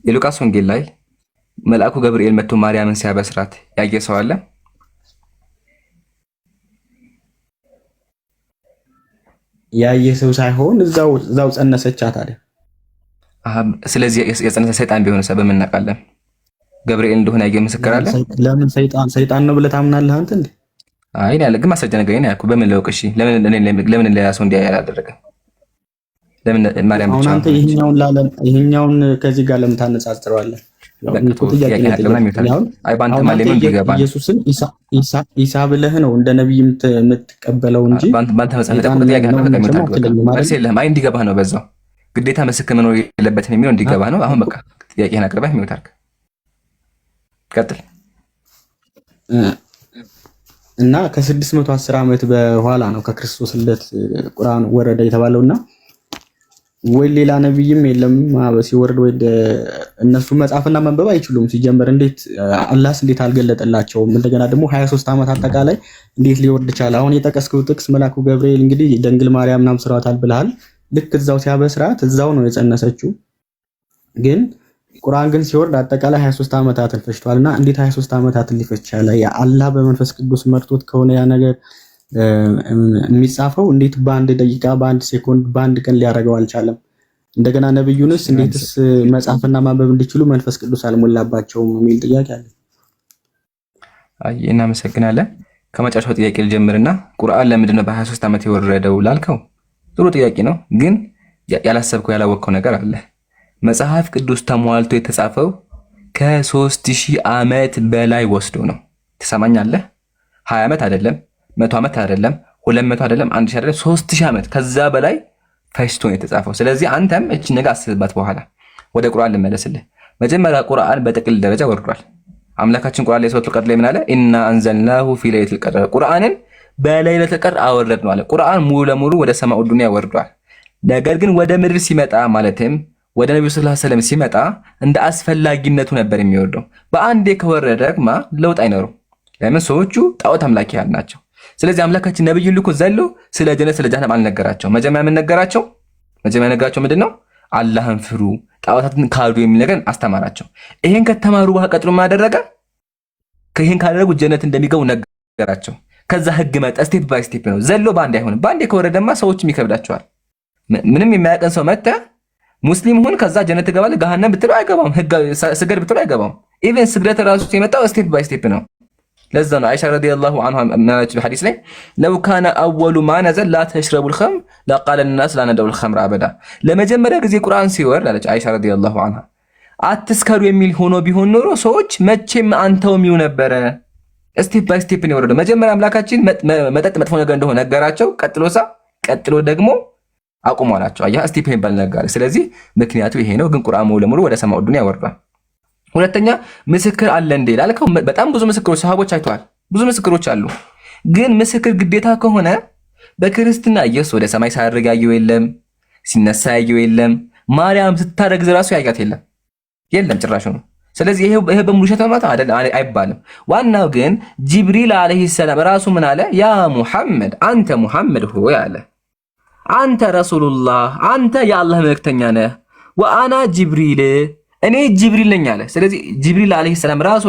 የሉቃስ ወንጌል ላይ መልአኩ ገብርኤል መጥቶ ማርያምን ሲያበስራት ያየ ሰው አለ? ያየ ሰው ሳይሆን እዛው ጸነሰቻት አለ። ስለዚህ የጸነሰ ሰይጣን ቢሆን ሰበብ እናውቃለን። ገብርኤል እንደሆነ ያየ ምስክር አለ? ለምን ሰይጣን ነው ብለህ ታምናለህ አንተ እንዴ? አይ ያለ ግን ማስረጃ ነገር ነው ያልኩህ። በምን ለውቅ? እሺ ለምን ሌላ ሰው እንዲያ ያላደረገ? ለምን ማርያም ብቻ? አንተ ይሄኛውን ከዚህ ጋር ለምን ታነጻጽረዋለህ? ኢየሱስን ኢሳ ብለህ ነው እንደ ነብይ የምትቀበለው እንጂ ባንተ መጽሐፍ እንዲገባህ ነው። በዛው ግዴታ ምስክር መኖር የለበትም የሚለው እንዲገባህ ነው። አሁን በቃ ጥያቄህን አቅርበህ የሚወት አድርግ። ቀጥል። እና ከ610 ዓመት በኋላ ነው ከክርስቶስ ልደት ቁርአን ወረደ የተባለውና ወይ ሌላ ነብይም የለም ሲወርድ ወይ እነሱ መጻፍና መንበብ አይችሉም። ሲጀመር እንዴት አላህስ እንዴት አልገለጠላቸውም? እንደገና ደግሞ 23 ዓመት አጠቃላይ እንዴት ሊወርድ ቻለ? አሁን የጠቀስከው ጥቅስ መልአኩ ገብርኤል እንግዲህ ድንግል ማርያም ናም ስራታል ብለሃል። ልክ እዛው ሲያበስራት እዛው ነው የጸነሰችው። ግን ቁርአን ግን ሲወርድ አጠቃላይ 23 ዓመታትን ፈጅቷልና እንዴት 23 ዓመታትን ሊፈጅ ቻለ? ያ አላህ በመንፈስ ቅዱስ መርቶት ከሆነ ያ ነገር የሚጻፈው እንዴት በአንድ ደቂቃ በአንድ ሴኮንድ በአንድ ቀን ሊያደርገው አልቻለም? እንደገና ነብዩንስ እንዴትስ መጻፍና ማንበብ እንዲችሉ መንፈስ ቅዱስ አልሞላባቸውም የሚል ጥያቄ አለ። አይ እናመሰግናለን። ከመጨረሻው ጥያቄ ልጀምርና ቁርአን ለምንድን ነው በ23 ዓመት የወረደው ላልከው ጥሩ ጥያቄ ነው፣ ግን ያላሰብከው ያላወቅከው ነገር አለ። መጽሐፍ ቅዱስ ተሟልቶ የተጻፈው ከ3000 ዓመት በላይ ወስዶ ነው። ትሰማኛለህ? 20 ዓመት አይደለም፣ 100 ዓመት አይደለም፣ 200 አይደለም፣ 1000 አይደለም፣ 3000 ዓመት ከዛ በላይ ፈጅቶ ነው የተጻፈው። ስለዚህ አንተም እቺ ነገር አስብባት። በኋላ ወደ ቁርአን ልመለስልህ። መጀመሪያ ቁርአን በጥቅል ደረጃ ወርዷል። አምላካችን ቁርአን ላይ ሱረቱል ቀድር ላይ ምን አለ? ኢና አንዘልናሁ ፊ ለይለቱል ቀድር፣ ቁርአንን በለይለቱል ቀድር አወረድነው አለ። ቁርአን ሙሉ ለሙሉ ወደ ሰማኡ ዱንያ ወርዷል። ነገር ግን ወደ ምድር ሲመጣ ማለትም ወደ ነብዩ ሰለላሁ ዐለይሂ ወሰለም ሲመጣ እንደ አስፈላጊነቱ ነበር የሚወርደው። በአንዴ ከወረደ ደግሞ ለውጥ አይኖርም። ለምን? ሰዎቹ ጣዖት አምላኪያን ናቸው። ስለዚህ አምላካችን ነብዩ ልኮ ዘሎ ስለ ጀነት ስለ ጀሃነም አልነገራቸው። መጀመሪያ ምን ነገራቸው? መጀመሪያ ነገራቸው ምንድነው? አላህን ፍሩ፣ ጣዖታትን ካዱ የሚል ነገር አስተማራቸው። ይሄን ከተማሩ በኋላ ቀጥሎ ምን አደረገ? ከይሄን ካደረጉ ጀነት እንደሚገቡ ነገራቸው። ከዛ ህግ መጣ። ስቴፕ ባይ ስቴፕ ነው። ዘሎ በአንዴ አይሆንም። በአንዴ ከወረደማ ሰዎችም ይከብዳቸዋል። ምንም የማያቀን ሰው መጣ ሙስሊም ሁን ከዛ ጀነት ትገባለህ፣ ገሃነም ብትለው አይገባም። ህግ ስገድ ብትለው አይገባም። ኢቭን ስግደት ራሱ የመጣው ስቴፕ ባይ ስቴፕ ነው። ለዛ ነው አይሻ ረዲየላሁ ዐንሃ ማለት በሐዲስ ላይ ለው ካነ አወሉ ማ ነዘል ላ ተሽረቡል ኸምር ለቃለ الناس ላ ነደውል ኸምር አበዳ። ለመጀመሪያ ጊዜ ቁርአን ሲወርድ አለች አይሻ ረዲየላሁ ዐንሃ አትስከሩ የሚል ሆኖ ቢሆን ኖሮ ሰዎች መቼም አንተው የሚው ነበረ። ስቴፕ ባይ ስቴፕ ነው የወረደው። መጀመሪያ አምላካችን መጠጥ መጥፎ ነገር እንደሆነ ነገራቸው። ቀጥሎ ደግሞ አቁሟላቸው። አያ ስቴፕ የሚባል ነገር። ስለዚህ ምክንያቱ ይሄ ነው። ግን ቁርአን ሙሉ ለሙሉ ወደ ሰማኡ ዱንያ ወርዷል። ሁለተኛ ምስክር አለ እንዴ ላልከው በጣም ብዙ ምስክሮች ሰሃቦች አይተዋል። ብዙ ምስክሮች አሉ። ግን ምስክር ግዴታ ከሆነ በክርስትና ኢየሱስ ወደ ሰማይ ሳያርግ ያየው የለም፣ ሲነሳ ያየው የለም፣ ማርያም ስታረግዝ ራሱ ያያት የለም ጭራሽ ነው። ስለዚህ ይሄ በሙሉ ውሸት ማለት አይባልም። ዋናው ግን ጅብሪል አለይሂ ሰላም ራሱ ምን አለ? ያ ሙሐመድ አንተ ሙሐመድ ሆይ አለ አንተ ረሱሉላህ አንተ የአላህ መልእክተኛ ነህ። ወአና ጅብሪል እኔ ጅብሪል ነኝ አለ። ስለዚህ ጅብሪል አለይሂ ሰላም ራሱ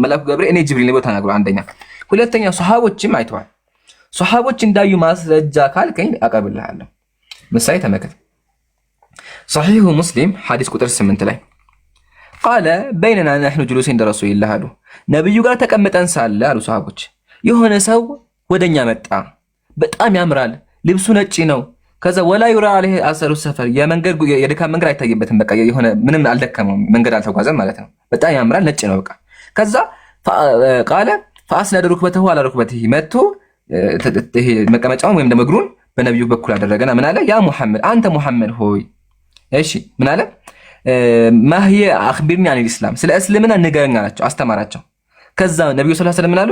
መልአኩ ገብርኤል እኔ ጅብሪል ነኝ ብሎ ተናግሯል። አንደኛ። ሁለተኛ ሱሐቦችም አይተዋል። ሱሐቦች እንዳዩ ማስረጃ ካልከኝ አቀርብልሃለሁ። ምሳሌ ተመልከት። ሰሒሁ ሙስሊም ሐዲስ ቁጥር 8 ላይ ቃለ በይነና ነሕኑ ጁሉሲን እንደ ረሱሊላህ አሉ። ነብዩ ጋር ተቀምጠን ሳለ አሉ ሱሐቦች የሆነ ሰው ወደኛ መጣ። በጣም ያምራል፣ ልብሱ ነጭ ነው። ከዛ ወላ ዩራ አለይሂ አሰሩ ሰፈር የድካም መንገድ አይታይበትም። በቃ የሆነ ምንም አልደከመውም፣ መንገድ አልተጓዘም ማለት ነው። በጣም ያምራል፣ ነጭ ነው በቃ። ከዛ ቃለ ፈአስነደ ሩክበተሁ አላ ሩክበቲሂ መጥቶ ይሄ መቀመጫውን ወይም ደግሞ እግሩን በነብዩ በኩል አደረገና ምን አለ? ያ ሙሐመድ አንተ ሙሐመድ ሆይ እሺ ምን አለ? ማህየ አኽቢርኒ አን ልእስላም ስለ እስልምና ንገረኝ አላቸው፣ አስተማራቸው። ከዛ ነብዩ ሰለላሁ ዐለይሂ ወሰለም ምን አሉ?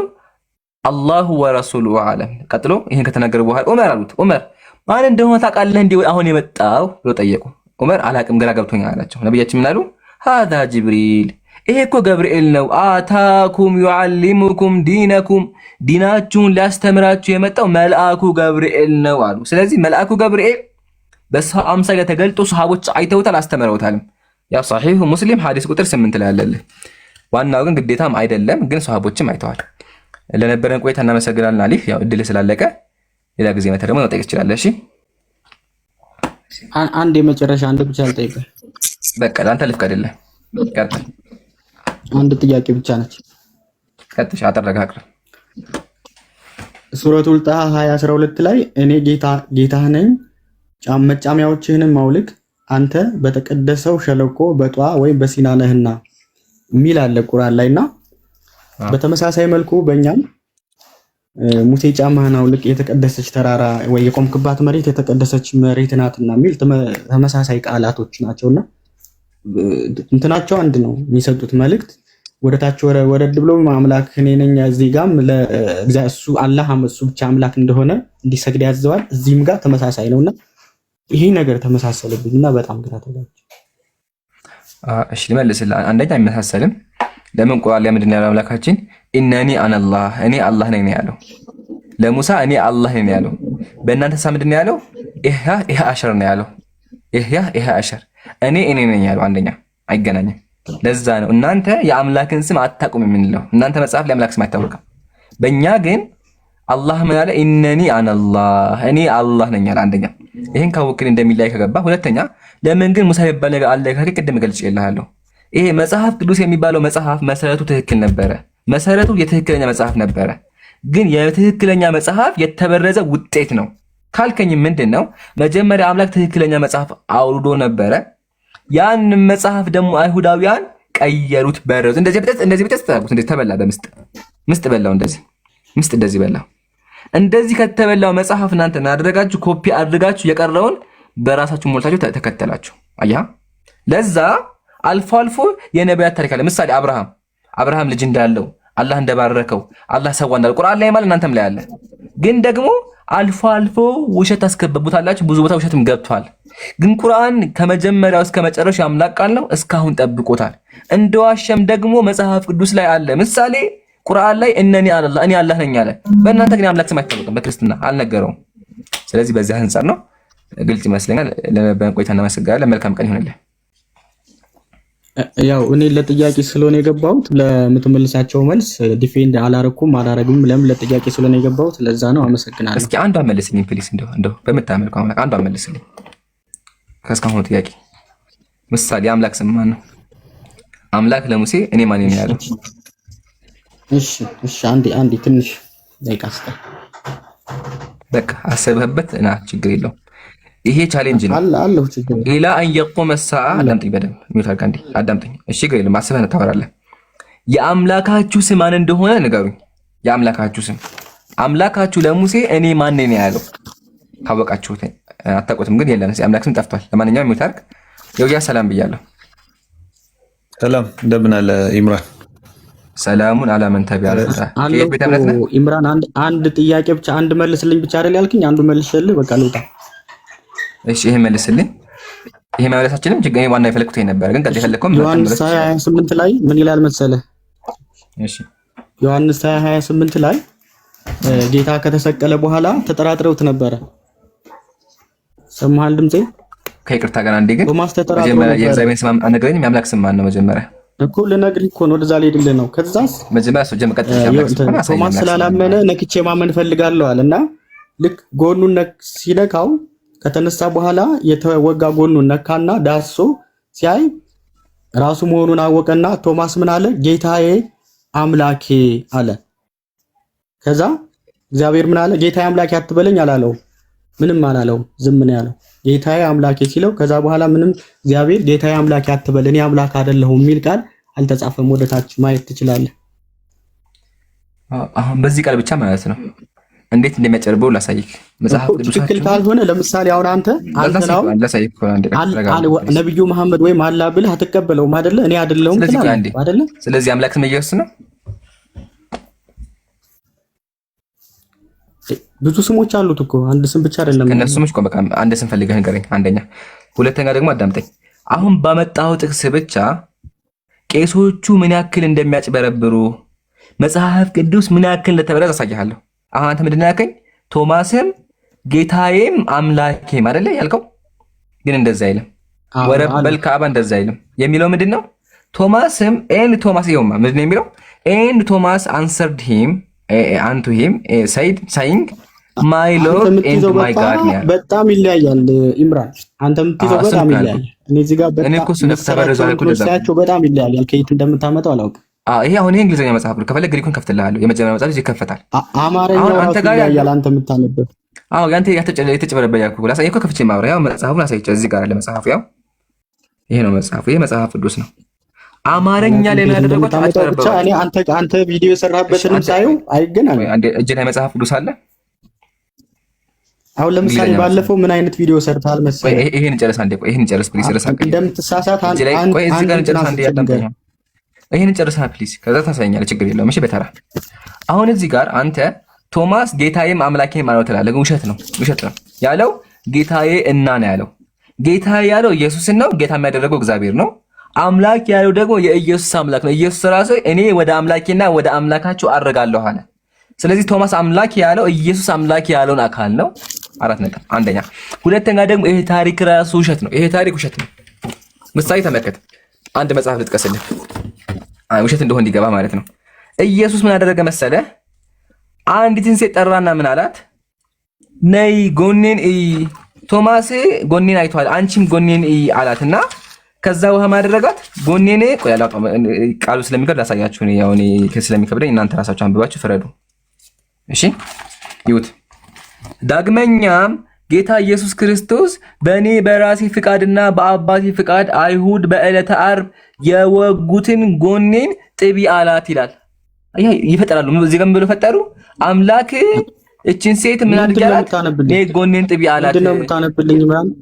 አላሁ ወረሱሉሁ አዕለም። ቀጥሎ ይሄን ከተናገሩ በኋላ ዑመር አሉት፣ ዑመር ማን እንደሆነ ታውቃለህ እንዴ አሁን የመጣው ብሎ ጠየቁ። ዑመር አላቅም ግራ ገብቶኛል አላቸው። ነብያችን ምን አሉ? ሃዛ ጅብሪል ይሄ እኮ ገብርኤል ነው። አታኩም ዩዓሊሙኩም ዲነኩም ዲናችሁን ሊያስተምራችሁ የመጣው መልአኩ ገብርኤል ነው አሉ። ስለዚህ መልአኩ ገብርኤል በሰው አምሳያ ተገልጦ ሰሃቦች አይተውታል፣ አስተምረውታል። ያ ሰሒሁ ሙስሊም ሐዲስ ቁጥር 8 ላይ አለልህ። ዋናው ግን ግዴታም አይደለም፣ ግን ሰሃቦችም አይተዋል። ለነበረን ቆይታ እናመሰግናለን። አሊፍ ያው እድል ስላለቀ ሌላ ጊዜ መተህ ደግሞ መጠየቅ ትችላለህ። እሺ አንድ የመጨረሻ አንድ ብቻ ልጠይቅህ። በቃ ለአንተ ልፍቀድልህ። ቀጥል። አንድ ጥያቄ ብቻ ነች። ቀጥሽ አጠረጋግረ ሱረቱል ጣሃ 20:12 ላይ እኔ ጌታህ ነኝ መጫሚያዎችህንም አውልቅ አንተ በተቀደሰው ሸለቆ በጧ ወይም በሲና ነህና የሚል አለ ቁርአን ላይና በተመሳሳይ መልኩ በእኛም ሙሴ ጫማህን አውልቅ የተቀደሰች ተራራ ወይ የቆምክባት መሬት የተቀደሰች መሬት ናትና የሚል ተመሳሳይ ቃላቶች ናቸውና እንትናቸው አንድ ነው። የሚሰጡት መልእክት ወደታች ወረድ ብሎ አምላክ እኔ ነኝ እዚህ ጋም ለእሱ አላህ እሱ ብቻ አምላክ እንደሆነ እንዲሰግድ ያዘዋል። እዚህም ጋር ተመሳሳይ ነውና ይሄ ነገር ተመሳሰለብኝና በጣም ግራ ተጋብቼ። እሺ ልመልስልህ። አንደኛ አይመሳሰልም። ለምን ቁርአን ላይ ምንድን ነው ያለው አምላካችን? ኢነኒ አነላህ እኔ አላህ ነኝ ያለው። ለሙሳ እኔ አላህ ነኝ ያለው። በእናንተ ሳ ምንድን ነው ያለው? ኢህ አሸር ነው ያለው። ኢህ አሸር እኔ ነኝ ያለው። አንደኛ አይገናኝም። ለዛ ነው እናንተ የአምላክን ስም አታውቁም የምንለው። እናንተ መጽሐፍ ላይ አምላክ ስም አይታወቅም። በእኛ ግን አላህ ምን አለ? ኢነኒ አነላህ እኔ አላህ ነኝ ያለ። አንደኛ ይሄን ካወቅን እንደሚላይ ከገባ። ሁለተኛ ለምን ግን ሙሳ ይባል ነገር አለ? ከቅድም ገልጬልሃለሁ። ይሄ መጽሐፍ ቅዱስ የሚባለው መጽሐፍ መሰረቱ ትክክል ነበረ። መሰረቱ የትክክለኛ መጽሐፍ ነበረ። ግን የትክክለኛ መጽሐፍ የተበረዘ ውጤት ነው ካልከኝ ምንድን ነው? መጀመሪያ አምላክ ትክክለኛ መጽሐፍ አውርዶ ነበረ። ያን መጽሐፍ ደግሞ አይሁዳውያን ቀየሩት፣ በረዙ። እንደዚህ ብጠስ ተጣቁት። እንደዚህ ተበላ፣ ምስጥ በላው። እንደዚህ በላው። እንደዚህ ከተበላው መጽሐፍ እናንተ አደረጋችሁ፣ ኮፒ አድርጋችሁ የቀረውን በራሳችሁ ሞልታችሁ ተከተላችሁ። አያ ለዛ አልፎ አልፎ የነቢያት ታሪክ አለ። ምሳሌ አብርሃም ልጅ እንዳለው አላህ እንደባረከው አላህ ሰዋ እንዳለው ቁርአን ላይ ማለት እናንተም ላይ አለ። ግን ደግሞ አልፎ አልፎ ውሸት አስከበቡታላችሁ። ብዙ ቦታ ውሸትም ገብቷል። ግን ቁርአን ከመጀመሪያው እስከ መጨረሻው አምላክ ቃል ነው፣ እስካሁን ጠብቆታል። እንደዋሸም ደግሞ መጽሐፍ ቅዱስ ላይ አለ። ምሳሌ ቁርአን ላይ እነኒ አላህ እኔ አላህ ነኝ አለ። በእናንተ ግን አምላክ ስም አይታወቅም፣ በክርስትና አልነገረውም። ስለዚህ በዚህ አንፃር ነው ግልጽ ይመስለኛል። ለነበረን ቆይታ እናመሰግናለን። መልካም ቀን ይሁንልህ። ያው እኔ ለጥያቄ ስለሆነ የገባሁት ለምትመልሳቸው መልስ ዲፌንድ አላረግም። ለምን ለጥያቄ ስለሆነ የገባሁት ለዛ ነው። አመሰግናለሁ። እስኪ አንዷ መልስልኝ ፕሊስ። እንደው በምታመልከው አምላክ አንዷ መልስልኝ። ከእስካሁኑ ጥያቄ ምሳሌ አምላክ ስም ማን ነው? አምላክ ለሙሴ እኔ ማን ነኝ ያለው? እሺ አንዴ ትንሽ ደቂቃ ስጠኝ። በቃ አሰብህበት እና ችግር የለውም። ይሄ ቻሌንጅ ነው አለሁ ችግር ኢላ አን የቁመ ሰዓ። አዳምጠኝ በደንብ ሚውታል ካንዲ አዳምጠኝ። እሺ ችግር የለም። አስበህ ነው ታወራለህ። የአምላካችሁ ስም ማን እንደሆነ ንገሩኝ። የአምላካችሁ ስም አምላካችሁ ለሙሴ እኔ ማን ነኝ ያለው ካወቃችሁት፣ አታውቁትም ግን የለም። አምላክ ስም ጠፍቷል። ለማንኛውም ሚውታል የውያ ሰላም ብያለሁ። ሰላም እንደምን አለ ኢምራን? ሰላሙን አላመን ተቢያለ ኢምራን አንድ ጥያቄ ብቻ አንድ መልስልኝ ብቻ አይደል ያልክኝ? አንዱ መልሽልህ በቃ ልውጣ። እሺ ይሄ መልስልኝ። ይሄ መመለሳችንም ችግር ዋና የፈለኩት ነበር፣ ግን ቀጥታ የፈለኩም ዮሐንስ 28 ላይ ምን ይላል መሰለህ? እሺ ዮሐንስ 28 ላይ ጌታ ከተሰቀለ በኋላ ተጠራጥረውት ነበረ። ሰማሃል ድምጼ? ከይቅርታ ጋር አንዴ ግን መጀመሪያ የእግዚአብሔር ስም አነግረኝ። የአምላክ ስም ማን ነው? መጀመሪያ እኮ ልነግርህ እኮ ነው፣ ወደዛ ልሄድልህ ነው። ከዛስ መጀመሪያ ሰው ጀመቀጥ ቶማስ ስላላመነ ነክቼ ማመን ፈልጋለሁ አለና ልክ ጎኑን ሲነካው ከተነሳ በኋላ የተወጋ ጎኑን ነካና ዳሶ ሲያይ ራሱ መሆኑን አወቀና ቶማስ ምን አለ? ጌታዬ አምላኬ አለ። ከዛ እግዚአብሔር ምን አለ? ጌታዬ አምላኬ አትበለኝ አላለው። ምንም አላለው፣ ዝም ነው ያለው። ጌታዬ አምላኬ ሲለው ከዛ በኋላ ምንም እግዚአብሔር ጌታዬ አምላኬ አትበል እኔ አምላክ አይደለሁም የሚል ቃል አልተጻፈም። ወደታች ማየት ትችላለህ። አሁን በዚህ ቃል ብቻ ማለት ነው እንዴት እንደሚያጨርበው ላሳይክ። መጽሐፍ ቅዱስ ትክክል ካልሆነ ለምሳሌ አሁን አንተ ነብዩ መሐመድ ወይም አላህ ብለህ አትቀበለውም አይደለ? እኔ አይደለሁም ትላለህ አይደለ? ስለዚህ አምላክ ስም ኢየሱስ ነው። ብዙ ስሞች አሉት እኮ አንድ ስም ብቻ አይደለም። ከነሱ ስሞች በቃ አንድ ስም ፈልገህ ንገረኝ። አንደኛ። ሁለተኛ ደግሞ አዳምጠኝ። አሁን ባመጣው ጥቅስ ብቻ ቄሶቹ ምን ያክል እንደሚያጭበረብሩ መጽሐፍ ቅዱስ ምን ያክል እንደተበረዘ አሳይሃለሁ። አሁን አንተ ምንድን ነው ያልከኝ? ቶማስም ጌታዬም አምላኬም አይደለ ያልከው? ግን እንደዛ አይልም። ወረበል ካዕባ እንደዛ አይልም። የሚለው ምንድነው? ቶማስም ኤንድ ቶማስ ይኸውማ ምንድነው የሚለው? ኤንድ ቶማስ አንሰርድ ሂም አንቱ ሂም ሳይንግ ማይ ሎርድ ኤንድ ማይ ጋድ ነው። በጣም ይለያያል ኢምራን፣ አንተ የምትይዘው በጣም ይለያያል። እኔ እዚህ ጋር በጣም ይለያያል። ከየት እንደምታመጣው አላውቅም። ይሄ አሁን ይሄ እንግሊዝኛ መጽሐፍ ነው። ከፈለግ ግሪኩን ከፍትልሃለሁ። የመጀመሪያው መጽሐፍ እዚህ ይከፈታል። አማርኛው አንተ ጋር ያያል። አንተ የምታነበት ያንተ የተጨበረበ ያልኩህ ላሳየህ እኮ ከፍቼ ማብራሪያ ያው መጽሐፉን አሳይቼ እዚህ ጋር አለ መጽሐፉ። ያው ይሄ ነው መጽሐፉ። ይሄ መጽሐፍ ቅዱስ ነው። አማርኛ ላይ ያደረጉት ብቻ እኔ አንተ ቪዲዮ የሰራበትንም ሳይው አይገናኝም። እጅ ላይ መጽሐፍ ቅዱስ አለ። አሁን ለምሳሌ ባለፈው ምን አይነት ቪዲዮ ሰርታል መሰለህ? ይሄን ጨርስ አንዴ፣ ቆይ ይሄን ጨርስ ፕሊዝ። እንደምትሳሳት ቆይ እዚህ ጋር ጨርስ አንዴ፣ ያዳምጠኝ። ይሄን ጨርስ ፕሊዝ፣ ከዛ ታሳየኛለህ። ችግር የለውም እሺ። በተራ አሁን እዚህ ጋር አንተ ቶማስ ጌታዬም አምላኬም ማለት ትላለህ። ውሸት ነው፣ ውሸት ነው ያለው። ጌታዬ እና ነው ያለው። ጌታዬ ያለው ኢየሱስን ነው። ጌታ የሚያደረገው እግዚአብሔር ነው። አምላክ ያለው ደግሞ የኢየሱስ አምላክ ነው። ኢየሱስ ራሱ እኔ ወደ አምላኬና ወደ አምላካችሁ አረጋለሁ አለ። ስለዚህ ቶማስ አምላክ ያለው ኢየሱስ አምላክ ያለውን አካል ነው። 4 ነጥብ። አንደኛ። ሁለተኛ ደግሞ ይሄ ታሪክ ራሱ ውሸት ነው። ይሄ ታሪክ ውሸት ነው። ምሳሌ ተመልከት። አንድ መጽሐፍ ልጥቀስልህ፣ ውሸት እንደሆነ እንዲገባ ማለት ነው። ኢየሱስ ምን አደረገ መሰለ? አንዲትን ሴት ጠራና ምን አላት? ነይ ጎኔን እይ። ቶማስ ጎኔን አይቷል፣ አንቺም ጎኔን እይ አላትና ከዛ ውሃ ማደረጋት ጎኔን ቆይ አላውቅም፣ ቃሉ ስለሚከብድ ላሳያችሁ ነው። ያው እኔ ስለሚከብደኝ እናንተ ራሳችሁ አንብባችሁ ፍረዱ። እሺ ይሁት። ዳግመኛም ጌታ ኢየሱስ ክርስቶስ በእኔ በራሴ ፍቃድና በአባቴ ፍቃድ አይሁድ በዕለተ ዓርብ የወጉትን ጎኔን ጥቢ አላት ይላል። ይፈጠራሉ። እዚህ ጋር ብሎ ፈጠሩ። አምላክ እችን ሴት ምን አድርጋላት? ጎኔን ጥቢ አላት። ምንድነው የምታነብልኝ? ማለት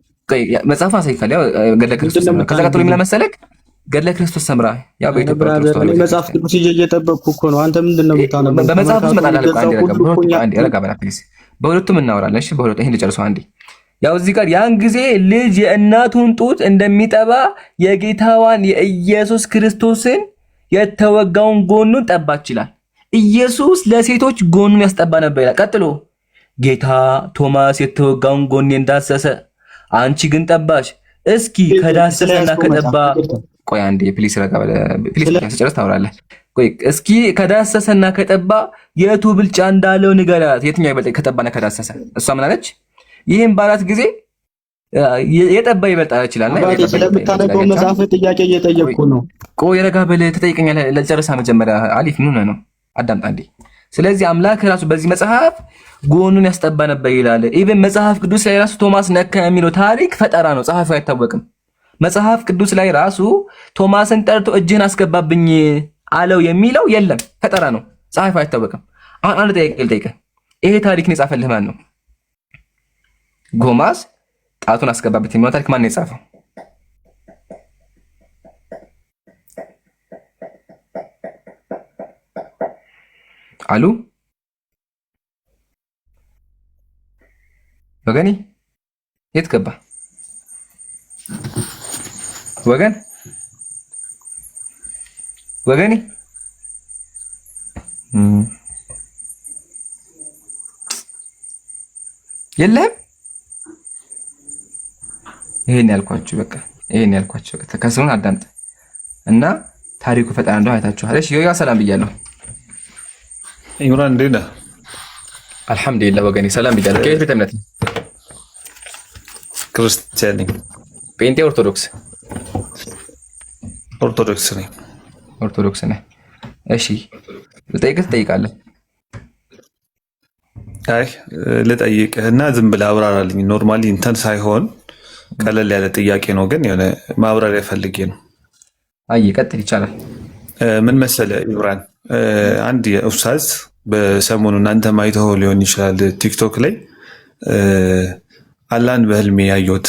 መጽሐፍ አሳይካለ። ያው ገድለ ክርስቶስ ሰምራ። ከዛ ቀጥሎ የሚለው መሰለክ ገድለ ክርስቶስ ሰምራ። ያው በኢትዮጵያ ክርስቶስ መጽሐፍ ቅዱስ እየጠበቅኩ እኮ ነው። አንተ ምንድነው የምታነበው? በመጽሐፍ ውስጥ መጣላለህ። አንዴ ረጋ በላ ፕሊዝ። በሁለቱም እናወራለን። እሺ በሁለቱም ይሄን ልጨርሰው አንዴ። ያው እዚህ ጋር ያን ጊዜ ልጅ የእናቱን ጡት እንደሚጠባ የጌታዋን የኢየሱስ ክርስቶስን የተወጋውን ጎኑን ጠባች ይላል። ኢየሱስ ለሴቶች ጎኑን ያስጠባ ነበር ይላል። ቀጥሎ ጌታ ቶማስ የተወጋውን ጎኔን ዳሰሰ፣ አንቺ ግን ጠባሽ። እስኪ ከዳሰሰና ከጠባ ቆይ አንዴ ፕሊስ ረጋ በለ ፕሊስ፣ ጨርስ ታወራለህ። ቆይ እስኪ ከዳሰሰና ከጠባ የቱ ብልጫ እንዳለው ንገራት። የትኛው ይበልጥ ከጠባና ከዳሰሰ? እሷ ምን አለች? ይሄን ባላት ጊዜ የጠባ ይበልጣል ይችላል። ስለምታነበው መጽሐፍ ጥያቄ እየጠየቅኩ ነው። ቆይ ረጋ በለ ትጠይቀኛለህ። ለጨርሳ መጀመሪያ አሊፍ ምን ነው አዳምጣ እንዴ። ስለዚህ አምላክ ራሱ በዚህ መጽሐፍ ጎኑን ያስጠባ ነበር ይላል። ኢቭን መጽሐፍ ቅዱስ ላይ ራሱ ቶማስ ነካ የሚለው ታሪክ ፈጠራ ነው፣ ጸሐፊው አይታወቅም። መጽሐፍ ቅዱስ ላይ ራሱ ቶማስን ጠርቶ እጅህን አስገባብኝ አለው የሚለው የለም፣ ፈጠራ ነው፣ ጸሐፊው አይታወቅም። አሁን አንድ ጥያቄ ልጠይቅህ። ይሄ ታሪክን የጻፈልህ ማን ነው? ጎማስ ጣቱን አስገባበት የሚለው ታሪክ ማን ነው የጻፈው? አሉ ወገኔ፣ የት ገባ ወገን? ወገኔ የለም። ይሄን ያልኳችሁ በቃ ይሄን ያልኳችሁ በቃ ከስሩን አዳምጥ እና ታሪኩ ፈጣን እንደሆነ አይታችኋል። እሺ ያ ሰላም ብያለሁ። ኢምራን እንዴት ነህ? አልሐምዱሊላህ ወገኔ ሰላም ብያለሁ። ከየት ቤተ እምነት? ክርስቲያን ነኝ። ጴንጤ ኦርቶዶክስ? ኦርቶዶክስ ነኝ። ኦርቶዶክስ ነህ? እሺ ልጠይቅህ ትጠይቃለህ? አይ ልጠይቅህ እና ዝም ብለህ አብራራልኝ። ኖርማሊ እንትን ሳይሆን ቀለል ያለ ጥያቄ ነው፣ ግን የሆነ ማብራሪያ ፈልጌ ነው። አይ ቀጥል፣ ይቻላል። ምን መሰለህ ኢምራን፣ አንድ ኡስታዝ በሰሞኑ እናንተ ማይተው ሊሆን ይችላል ቲክቶክ ላይ አላህን በህልሜ ያየሁት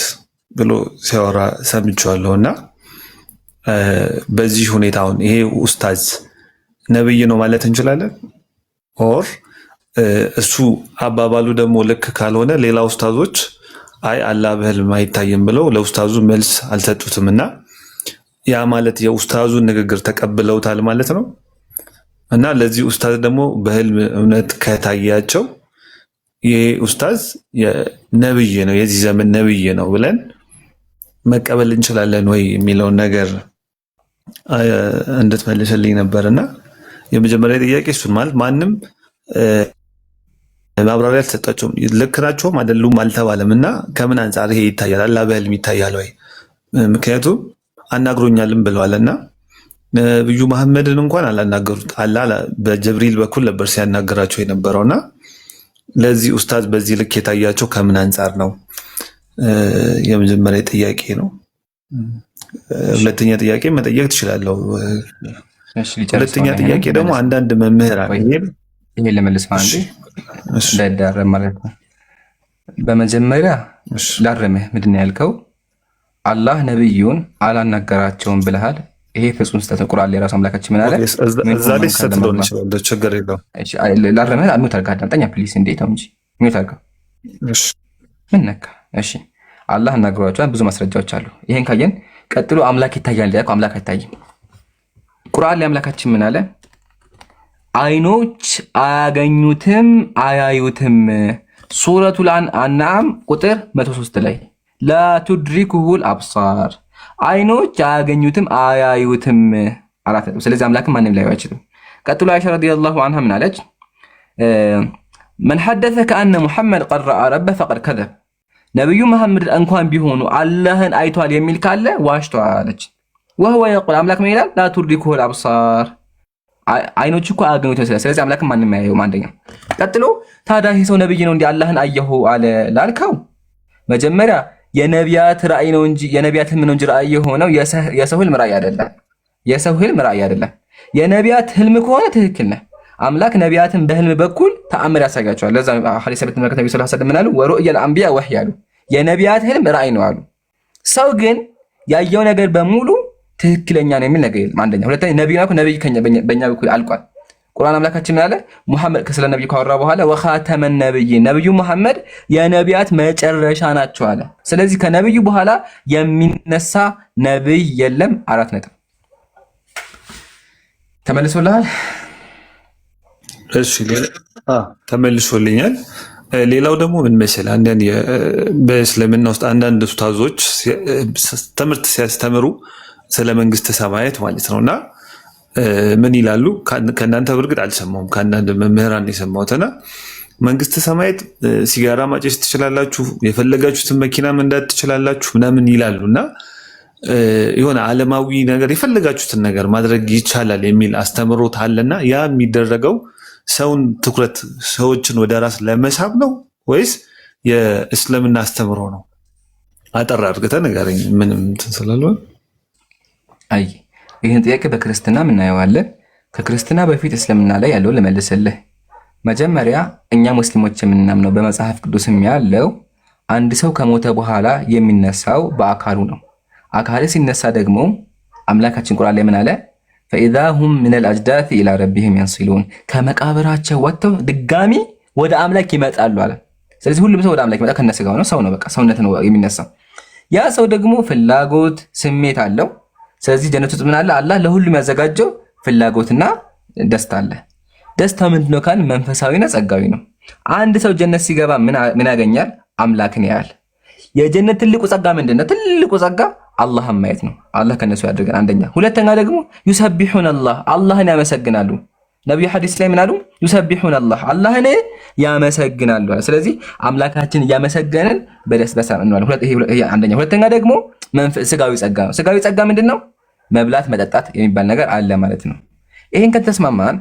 ብሎ ሲያወራ ሰምቼዋለሁ። እና በዚህ ሁኔታ አሁን ይሄ ኡስታዝ ነብይ ነው ማለት እንችላለን? ኦር እሱ አባባሉ ደግሞ ልክ ካልሆነ ሌላ ኡስታዞች አይ አላህ በህልም አይታይም ብለው ለኡስታዙ መልስ አልሰጡትም እና ያ ማለት የኡስታዙን ንግግር ተቀብለውታል ማለት ነው። እና ለዚህ ኡስታዝ ደግሞ በህልም እውነት ከታያቸው ይሄ ኡስታዝ ነብይ ነው፣ የዚህ ዘመን ነብይ ነው ብለን መቀበል እንችላለን ወይ የሚለውን ነገር እንድትመልስልኝ ነበርና የመጀመሪያ ጥያቄ እሱን ማለት ማንም ማብራሪያ አልተሰጣቸውም። ልክ ናቸውም አይደሉም አልተባለም እና ከምን አንጻር ይሄ ይታያል? አላህ በህልም ይታያል ወይ? ምክንያቱም አናግሮኛልም ብለዋል እና ነብዩ መሐመድን እንኳን አላናገሩት። አላህ በጅብሪል በኩል ነበር ሲያናገራቸው የነበረውና ለዚህ ኡስታዝ በዚህ ልክ የታያቸው ከምን አንጻር ነው? የመጀመሪያ ጥያቄ ነው። ሁለተኛ ጥያቄ መጠየቅ ትችላለህ። ሁለተኛ ጥያቄ ደግሞ አንዳንድ መምህራን ይሄ ለመልስ ማለት እንዳይዳረም ማለት ነው። በመጀመሪያ ላረመህ ምንድን ነው ያልከው? አላህ ነብዩን አላናገራቸውም ብለሃል። ይሄ ፍጹም ስህተት ነው። ቁርአን ላይ ራሱ አምላካችን ምን አለ? እዛ ላይ ስህተት ሊሆን ይችላል። ችግር የለውም። እሺ ላረመህ አድሚት አድርገህ አዳምጠኛ ፕሊስ። እንዴት ነው እንጂ ሚውት አድርገህ። እሺ ምን ነካ? እሺ አላህ አናግሯቸዋል። ብዙ ማስረጃዎች አሉ። ይሄን ካየን ቀጥሎ አምላክ ይታያል ያልከው አምላክ አይታይም። ቁርአን ላይ አምላካችን ምን አለ? አይኖች አያገኙትም አያዩትም። ሱረቱል አንዓም ቁጥር 103 ላይ ላ ቱድሪኩሁል አብሳር፣ አይኖች አያገኙትም አያዩትም አላት። ስለዚህ አምላክም ማንም ላየው አይችልም። ቀጥሎ አይሻ ረዲየላሁ ዐንሃ ምን አለች? መን ሐደሰ ከአነ ሙሐመድ ቀድ ረአ ረበ ፈቀድ ከዘብ፣ ነብዩ መሐመድ እንኳን ቢሆኑ አላህን አይቷል የሚል ካለ ዋሽቷል አለች። ወህወ የቁል አምላክ ምን ይላል? ላ ቱድሪኩሁል አብሳር፣ አይኖች እኮ አያገኙትም። ስለዚህ አምላክም ማንም አያየውም። አንደኛ። ቀጥሎ ታዲያ ይህ ሰው ነብይ ነው እንዴ አላህን አየሁ አለ ላልከው፣ መጀመሪያ የነቢያት ራእይ ነው እንጂ የነቢያት ህልም ነው እንጂ ራእይ የሆነው የሰው ህልም ራእይ አይደለም። የሰው ህልም ራእይ አይደለም። የነቢያት ህልም ከሆነ ትክክል ነህ። አምላክ ነቢያትን በህልም በኩል ተአምር ያሳያቸዋል። ለዛ ሐዲስ ሰበት መከተ ነብዩ ሰለላሁ ዐለይሂ ወሰለም አሉ ወሩእየል አንቢያ ወህይ አሉ። የነቢያት ህልም ራእይ ነው አሉ። ሰው ግን ያየው ነገር በሙሉ ትክክለኛ ነው የሚል ነገር የለም። አንደኛ። ሁለተኛ ነብይ በእኛ በኩል አልቋል። ቁርአን አምላካችን ምን አለ? ሙሐመድ ስለ ነብዩ ካወራ በኋላ ወኻተመ ነብይን፣ ነብዩ ሙሐመድ የነቢያት መጨረሻ ናቸው አለ። ስለዚህ ከነብዩ በኋላ የሚነሳ ነብይ የለም። 4 ነጥብ ተመልሶልሃል? እሺ ተመልሶልኛል። ሌላው ደግሞ ምን መሰለህ፣ አንዳንድ በእስልምና ውስጥ አንዳንድ ኡስታዞች ትምህርት ሲያስተምሩ ስለ መንግስተ ሰማያት ማለት ነውና ምን ይላሉ? ከእናንተ በእርግጥ አልሰማሁም፣ ከአንዳንድ መምህራን የሰማሁትና መንግስተ ሰማያት ሲጋራ ማጨስ ትችላላችሁ፣ የፈለጋችሁትን መኪና መንዳት ትችላላችሁ ምናምን ይላሉና የሆነ ዓለማዊ ነገር የፈለጋችሁትን ነገር ማድረግ ይቻላል የሚል አስተምሮት አለና ያ የሚደረገው ሰውን ትኩረት ሰዎችን ወደ ራስ ለመሳብ ነው ወይስ የእስልምና አስተምሮ ነው? አጠር አድርገህ ንገረኝ። ምንም እንትን ስላልሆነ አይ ይህን ጥያቄ በክርስትና እናየዋለን። ከክርስትና በፊት እስልምና ላይ ያለው ልመልስልህ። መጀመሪያ እኛ ሙስሊሞች የምናምነው በመጽሐፍ ቅዱስም ያለው አንድ ሰው ከሞተ በኋላ የሚነሳው በአካሉ ነው። አካል ሲነሳ ደግሞ አምላካችን ቁርአን ላይ ምን አለ? ፈኢዛ ሁም ሚነል አጅዳት ኢላ ረቢሂም የንሲሉን፣ ከመቃብራቸው ወጥተው ድጋሚ ወደ አምላክ ይመጣሉ አለ። ስለዚህ ሁሉም ሰው ወደ አምላክ ይመጣ ከነስጋው ነው። ሰው ነው፣ በቃ ሰውነት ነው የሚነሳው። ያ ሰው ደግሞ ፍላጎት፣ ስሜት አለው። ስለዚህ ጀነት ውስጥ ምን አለ? አላህ ለሁሉም ያዘጋጀው ፍላጎትና ደስታ አለ። ደስታ ምንድነው ካል መንፈሳዊና ጸጋዊ ነው። አንድ ሰው ጀነት ሲገባ ምን ያገኛል? አምላክን ያያል። የጀነት ትልቁ ጸጋ ምንድነው? ትልቁ ጸጋ አላህን ማየት ነው። አላህ ከነሱ ያድርገን። አንደኛ። ሁለተኛ ደግሞ ዩሰቢሑን አላህን ያመሰግናሉ። ነብዩ ሐዲስ ላይ ምን አሉ? ዩሰቢሑን አላህን ያመሰግናሉ። ስለዚህ አምላካችን እያመሰገንን በደስታ እንዋለን። ይሄ አንደኛ። ሁለተኛ ደግሞ ስጋዊ ጸጋ ነው። ስጋዊ ጸጋ ምንድነው? መብላት መጠጣት የሚባል ነገር አለ ማለት ነው። ይሄን ከተስማማን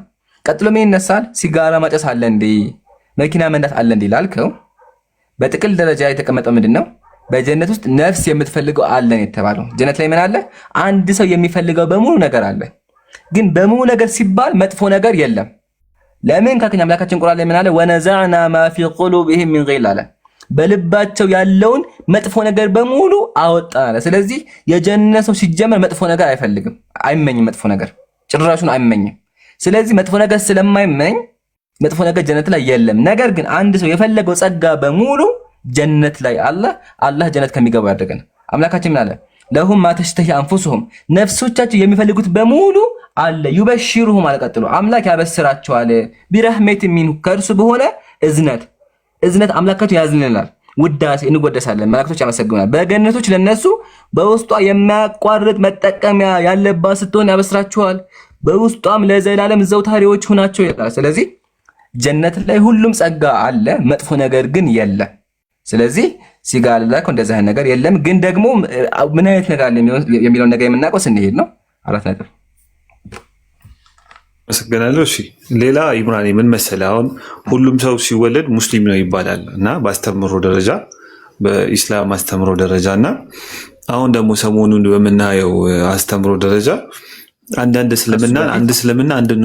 ቀጥሎ ምን ይነሳል? ሲጋራ ማጨስ አለ እንዴ? መኪና መንዳት አለ እንዴ ላልከው፣ በጥቅል ደረጃ የተቀመጠው ምንድነው? በጀነት ውስጥ ነፍስ የምትፈልገው አለን የተባለው። ጀነት ላይ ምን አለ? አንድ ሰው የሚፈልገው በሙሉ ነገር አለ። ግን በሙሉ ነገር ሲባል መጥፎ ነገር የለም። ለምን ካከኛ አምላካችን ቁርአን ላይ ምን አለ? ወነዛዕና ማ ፊ ቁሉብሂም ሚን ጊል አለ። በልባቸው ያለውን መጥፎ ነገር በሙሉ አወጣን አለ። ስለዚህ የጀነት ሰው ሲጀመር መጥፎ ነገር አይፈልግም፣ አይመኝም። መጥፎ ነገር ጭራሹን አይመኝም። ስለዚህ መጥፎ ነገር ስለማይመኝ መጥፎ ነገር ጀነት ላይ የለም። ነገር ግን አንድ ሰው የፈለገው ጸጋ በሙሉ ጀነት ላይ አላህ ጀነት ከሚገቡ ያደርገን። አምላካችን ምን አለ? ለሁም ማ ተሽተሂ አንፉሱሁም፣ ነፍሶቻቸው የሚፈልጉት በሙሉ አለ። ዩበሽሩሁም አለ። ቀጥሎ አምላክ ያበስራቸዋል። ቢረህመት ሚንሁ፣ ከእርሱ በሆነ እዝነት አምላካቸው ያዝንልናል። ውዳሴ እንወደሳለን፣ መላእክቶች ያመሰግናል። በገነቶች ለነሱ በውስጧ የማያቋርጥ መጠቀሚያ ያለባት ስትሆን ያበስራችኋል፣ በውስጧም ለዘላለም ዘውታሪዎች ሆናቸው ይላል። ስለዚህ ጀነት ላይ ሁሉም ጸጋ አለ፣ መጥፎ ነገር ግን የለም። ስለዚህ ሲጋላኮ እንደዛ አይነት ነገር የለም። ግን ደግሞ ምን አይነት ነገር አለ የሚለውን ነገር የምናውቀው ስንሄድ ነው። 4 ነጥብ። አመሰግናለሁ። እሺ ሌላ ኢምራን ምን መሰለህ፣ አሁን ሁሉም ሰው ሲወለድ ሙስሊም ነው ይባላል እና በአስተምሮ ደረጃ በኢስላም አስተምሮ ደረጃ እና አሁን ደግሞ ሰሞኑን በምናየው አስተምሮ ደረጃ አንድ እስልምና አንድ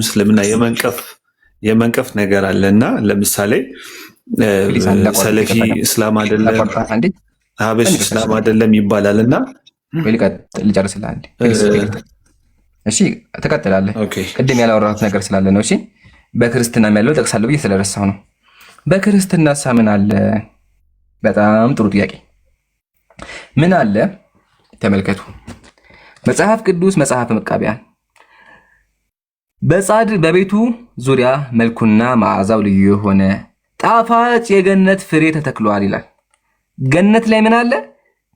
እስልምና የመንቀፍ ነገር አለና ለምሳሌ ሰለፊ እስላም አይደለም ሀበሽ እስላም አይደለም ይባላልና ልጨርስልህ። እሺ ተከተላለህ። ቅድም ያላወራሁት ነገር ስላለ ነው። እሺ በክርስትና ያለው ጠቅሳለሁ ብዬ ስለረሳሁ ነው። በክርስትና ምን አለ? በጣም ጥሩ ጥያቄ። ምን አለ? ተመልከቱ። መጽሐፍ ቅዱስ መጽሐፈ መቃብያን በጻድቅ በቤቱ ዙሪያ መልኩና መዓዛው ልዩ የሆነ ጣፋጭ የገነት ፍሬ ተተክሏል ይላል። ገነት ላይ ምን አለ?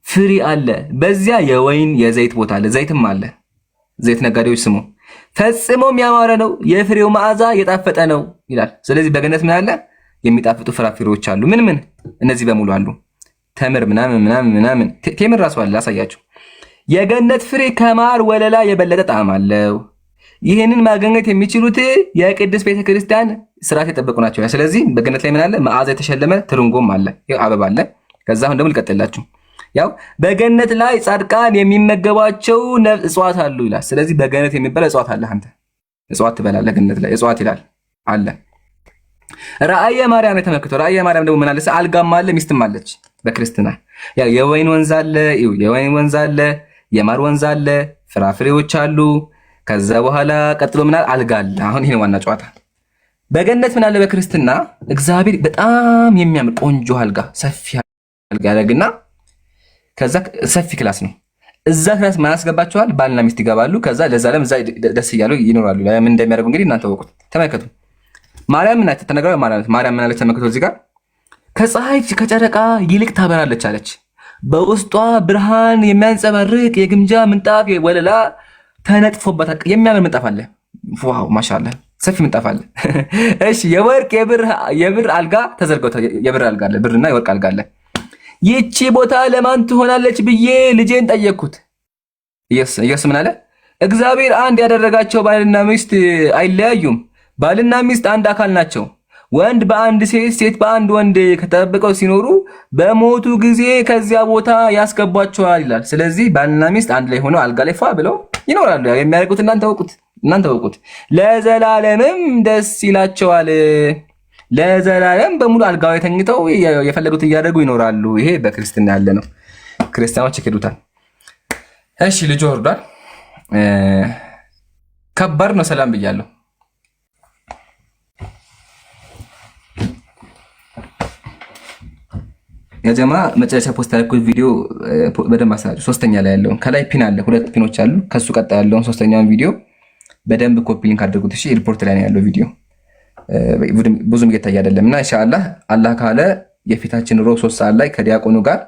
ፍሬ አለ። በዚያ የወይን የዘይት ቦታ አለ፣ ዘይትም አለ። ዘይት ነጋዴዎች ስሙ፣ ፈጽሞም ያማረ ነው፣ የፍሬው መዓዛ የጣፈጠ ነው ይላል። ስለዚህ በገነት ምን አለ? የሚጣፍጡ ፍራፍሬዎች አሉ። ምን እነዚህ በሙሉ አሉ። ተምር ምናምን ቴምር ራሱ አለ። አሳያችሁ። የገነት ፍሬ ከማር ወለላ የበለጠ ጣዕም አለው። ይህንን ማግኘት የሚችሉት የቅድስት ቤተክርስቲያን ስርዓት የጠበቁ ናቸው። ስለዚህ በገነት ላይ ምን አለ? መዓዛ የተሸለመ ትርንጎም አለ፣ አበባ አለ። ከዛ አሁን ደግሞ ልቀጥላችሁ። ያው በገነት ላይ ጻድቃን የሚመገቧቸው እጽዋት አሉ ይላል። ስለዚህ በገነት የሚበላ እጽዋት አለ። አንተ እጽዋት ትበላለህ ገነት ላይ እጽዋት ይላል አለ። ራእየ ማርያም የተመለከተው ራእየ ማርያም ደግሞ ምን አለ? አልጋም አለ፣ ሚስትም አለች። በክርስትና ያው የወይን ወንዝ አለ፣ የወይን ወንዝ አለ፣ የማር ወንዝ አለ፣ ፍራፍሬዎች አሉ። ከዛ በኋላ ቀጥሎ ምን አለ? አልጋ አለ። አሁን ይሄን ዋና ጨዋታ። በገነት ምን አለ? በክርስትና እግዚአብሔር በጣም የሚያምር ቆንጆ አልጋ፣ ሰፊ አልጋ ያደርግና ከዛ ሰፊ ክላስ ነው። እዛ ክላስ ማን ያስገባቸዋል? ባልና ሚስት ይገባሉ። ከዛ ለዛለም እዛ ደስ እያሉ ይኖራሉ። ምን እንደሚያደርጉ እንግዲህ እናንተ ወቁት። ተመልከቱ። ማርያም ምን ተነገረው? ማርያም ምን አለች? ተመልከቱ እዚህ ጋር ከፀሐይ ከጨረቃ ይልቅ ታበራለች አለች። በውስጧ ብርሃን የሚያንጸባርቅ የግምጃ ምንጣፍ ወለላ ተነጥፎበታል። የሚያምር ምንጣፍ አለ። ዋው ማሻአላ፣ ሰፊ ምንጣፍ አለ። እሺ የወርቅ የብር አልጋ ተዘርግቷል። የብር አልጋ አለ፣ ብርና የወርቅ አልጋ አለ። ይቺ ቦታ ለማን ትሆናለች ብዬ ልጄን ጠየቅኩት። ኢየሱስ ምን አለ? እግዚአብሔር አንድ ያደረጋቸው ባልና ሚስት አይለያዩም። ባልና ሚስት አንድ አካል ናቸው። ወንድ በአንድ ሴት፣ ሴት በአንድ ወንድ ከተጠብቀው ሲኖሩ በሞቱ ጊዜ ከዚያ ቦታ ያስገቧቸዋል ይላል። ስለዚህ ባልና ሚስት አንድ ላይ ሆነው አልጋ ላይ ፏ ብለው ይኖራሉ። የሚያደርጉት እናንተ ወቁት። ለዘላለምም ደስ ይላቸዋል። ለዘላለም በሙሉ አልጋው ተኝተው የፈለጉት እያደረጉ ይኖራሉ። ይሄ በክርስትና ያለ ነው። ክርስቲያኖች ይክዱታል። እሺ ልጅ ወርዷል። ከባድ ነው። ሰላም ብያለሁ። የጀማ መጨረሻ ፖስት ያደረኩት ቪዲዮ በደንብ አሳያችሁ። ሶስተኛ ላይ ያለውን ከላይ ፒን አለ፣ 2 ፒኖች አሉ። ከሱ ቀጣይ ያለውን ሶስተኛውን ቪዲዮ በደንብ ኮፒ ሊንክ አድርጉት። እሺ ሪፖርት ላይ ነው ያለው ቪዲዮ፣ ብዙም እየታየ አይደለም እና ኢንሻአላህ አላህ ካለ የፊታችን ሮብ 3 ሰዓት ላይ ከዲያቆኑ ጋር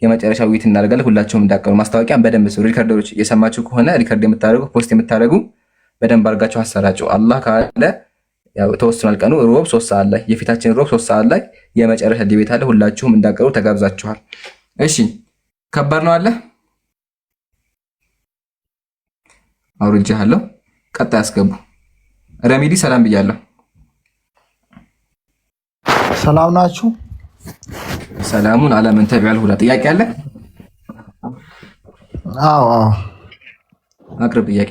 የመጨረሻ ውይይት እናደርጋለን። ሁላችሁም እንዳቀሩ ማስታወቂያን በደንብ ሰው ሪከርደሮች እየሰማችሁ ከሆነ ሪከርድ የምታደርጉ ፖስት የምታደርጉ በደንብ አድርጋችሁ አሰራጩ። አላህ ካለ ያው ተወስኗል ቀኑ ሮብ 3 ሰዓት ላይ የፊታችን ሮብ 3 ሰዓት ላይ የመጨረሻ ዲቤት አለ። ሁላችሁም እንዳቀሩ ተጋብዛችኋል። እሺ ከባድ ነው አለ አውርጃለሁ። ቀጣይ አስገቡ። ረሚዲ ሰላም ብያለሁ። ሰላም ናችሁ? ሰላሙን አለምን ተቢያል ሁላ ጥያቄ አለ? አዎ አቅርብ ጥያቄ።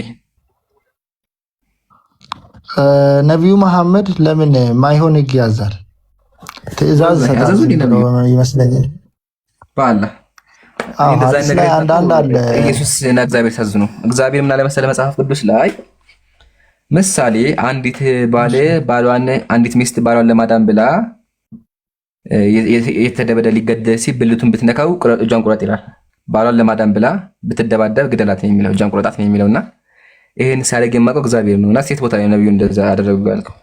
ነቢዩ መሐመድ ለምን ማይሆን ህግ ያዛል? ትእዛዝ ይመስለኛል። በአላህ አንዳንድ አለ ኢየሱስ እና እግዚአብሔር ታዝኑ። እግዚአብሔር ምን አለ መሰለ መጽሐፍ ቅዱስ ላይ ምሳሌ አንዲት አንዲት ሚስት ባሏን ለማዳን ብላ የተደበደ ሊገደል ሲል ብልቱን ብትነካው እጇን ቁረጥ ይላል። ባሏን ለማዳን ብላ ብትደባደብ ግደላት ነው የሚለው፣ እጇን ቁረጣት ነው የሚለውና ይሄን ሲያደርግ የማውቀው እግዚአብሔር ነውና ሴት ቦታ ላይ ነብዩ እንደዛ አደረጉ ያልከው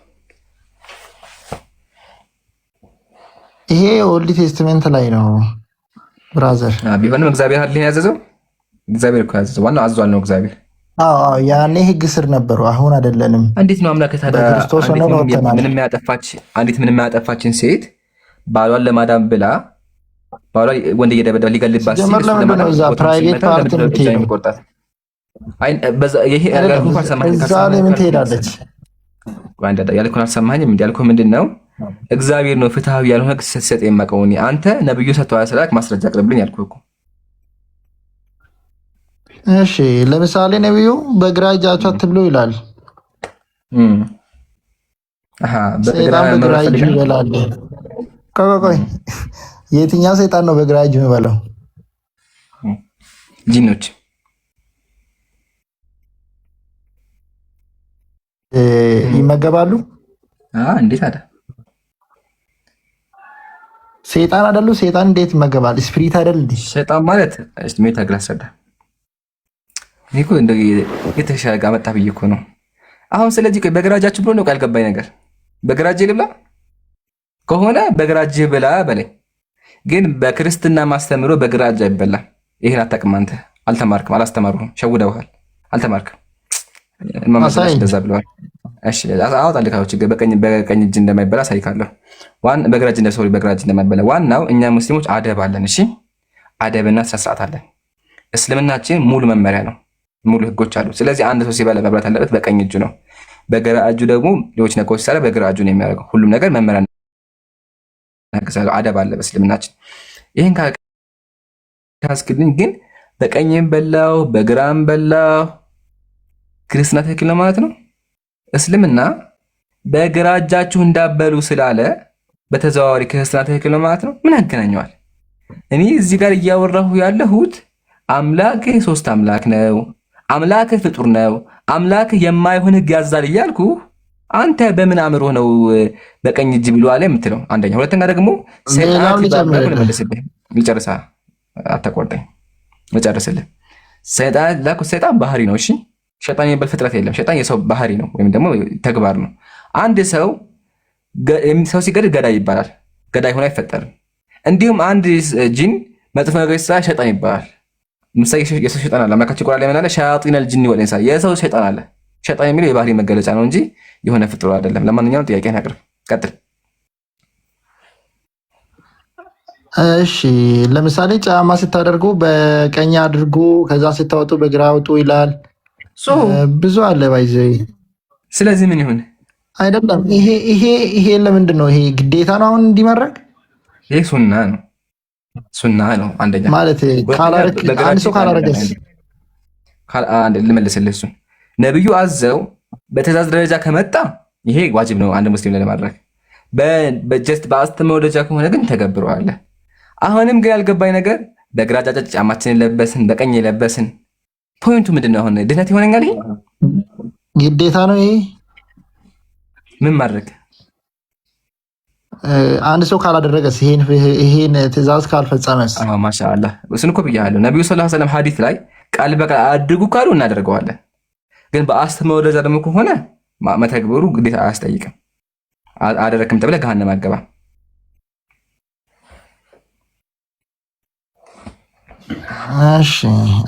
ይሄ ኦልድ ቴስትመንት ላይ ነው ብራዘር። ቢሆንም እግዚአብሔር አይደል ያዘዘው? እግዚአብሔር እኮ ያዘዘው። ዋናው አዟል ነው እግዚአብሔር። አዎ ያኔ ህግ ስር ነበሩ፣ አሁን አይደለንም። እንዴት ነው አምላክ ታዲያ ምንም ያጠፋችን ሴት ባሏን ለማዳን ብላ ባሏ ወንድ እየደበደበ ሊገልባት ሲል ፕራይቬት ፓርት ምን ትሄዳለች? ያልኩህን አልሰማኸኝም? ያልኩህ ምንድን ነው? እግዚአብሔር ነው ፍትሃዊ ያልሆነ ህግ ስትሰጥ የማውቀው እኔ። አንተ ነብዩ ሰጥተዋል ስላልክ ማስረጃ አቅርብልኝ ያልኩህ እኮ። እሺ ለምሳሌ ነብዩ በግራ እጃቸው አትብሉ ይላል። ሰይጣን በግራ እጁ ይበላል። ቆይ የትኛው ሰይጣን ነው በግራ እጁ የሚበላው? ጂኖች ይመገባሉ። እንዴት አለ? ሰይጣን አይደሉ? ሰይጣን እንዴት ይመገባል? ስፒሪት አይደል እንዴ? ሰይጣን ማለት ሜታ ግላሰዳ እኔ እኮ እንደ የተሻለ ጋር መጣ ብዬ እኮ ነው አሁን። ስለዚህ ቆይ በግራ እጃችሁ ብሎ ነው ያልገባኝ ነገር። በግራ እጄ ልብላ ከሆነ በግራ እጅህ ብላ በለኝ። ግን በክርስትና ማስተምሮ በግራ እጅ አይበላም። ይሄን አታውቅም አንተ። አልተማርክም፣ አላስተማሩህም፣ ሸውደውሃል። አልተማርክም። ማማሳሽ እንደዛ ብለዋል። እሺ አውጣልህ ካው ችግር በቀኝ እጅ እንደማይበላ ሳይካለሁ በግራ እጅ በግራ እጅ እንደማይበላ። ዋናው እኛ ሙስሊሞች አደብ አለን። እሺ አደብና ስርዓት አለን። እስልምናችን ሙሉ መመሪያ ነው፣ ሙሉ ህጎች አሉ። ስለዚህ አንድ ሰው ሲበላ መብላት ያለበት በቀኝ እጁ ነው። በግራ እጁ ደግሞ ሌሎች ነገሮች ሲሰራ በግራ እጁ ነው የሚያደርገው። ሁሉም ነገር መመሪያ አደብ አለ በእስልምናችን። ይህን ካስክልኝ ግን በቀኝም በላው በግራም በላው ክርስትና ትክክል ነው ማለት ነው? እስልምና በግራ እጃችሁ እንዳበሉ ስላለ በተዘዋዋሪ ክርስትና ትክክል ነው ማለት ነው? ምን ያገናኘዋል? እኔ እዚህ ጋር እያወራሁ ያለሁት አምላክህ ሶስት አምላክ ነው፣ አምላክህ ፍጡር ነው፣ አምላክህ የማይሆን ህግ ያዛል እያልኩ አንተ በምን አምሮ ነው በቀኝ እጅ ብሎ አለ የምትለው? አንደኛ። ሁለተኛ ደግሞ ሰይጣን ልጨርሳ አታቆርጠኝ፣ ልጨርስልህ። ሰይጣን ባህሪ ነው። እሺ ሸይጣን የሚባል ፍጥረት የለም። ሸይጣን የሰው ባህሪ ነው ወይም ደግሞ ተግባር ነው። አንድ ሰው ሲገድል ገዳይ ይባላል። ገዳይ ሆኖ አይፈጠርም። እንዲሁም አንድ ጂን መጥፎ ነገር ሲሰራ ሸይጣን ይባላል። ምሳሌ የሰው ሸይጣን አለ። አምላካችን ቁርአን ላይ ምን አለ? ሸያጢነል ጂኒ ወል ኢንስ፣ የሰው ሸይጣን አለ። ሸይጣን የሚለው የባህሪ መገለጫ ነው እንጂ የሆነ ፍጡር አይደለም። ለማንኛውም ጥያቄን አቅርብ፣ ቀጥል። እሺ ለምሳሌ ጫማ ስታደርጉ በቀኝ አድርጉ፣ ከዛ ስታወጡ በግራ አውጡ ይላል። ብዙ አለ ባይዘ። ስለዚህ ምን ይሁን አይደለም። ይሄ ለምንድን ነው? ይሄ ግዴታ ነው አሁን እንዲመረግ? ይሄ ሱና ነው፣ ሱና ነው። አንደኛ ማለት አንድ ሰው ካላረገስ? አንድ ልመልስልህ። እሱን ነብዩ አዘው በትእዛዝ ደረጃ ከመጣ ይሄ ዋጅብ ነው አንድ ሙስሊም ላይ ለማድረግ። በጀስት በአስተምህሮ ደረጃ ከሆነ ግን ተገብረዋለህ። አሁንም ግን ያልገባኝ ነገር በግራ እጃችን ጫማችንን ለበስን፣ በቀኝ የለበስን ፖይንቱ ምንድን ነው? አሁን ድህነት ይሆነኛል? ይሄ ግዴታ ነው? ይሄ ምን ማድረግ? አንድ ሰው ካላደረገስ? ይሄን ትእዛዝ ካልፈጸመስ? ማሻአላህ እሱን እኮ ብያለሁ። ነብዩ ሰለላሁ ዐለይሂ ወሰለም ሐዲስ ላይ ቃል በቃል አድርጉ ካሉ እናደርገዋለን። ግን በአስተምህሮ ደረጃ ደግሞ ከሆነ መተግበሩ ግዴታ አያስጠይቅም። አደረክም ተብለህ ገሃነም አትገባም። እሺ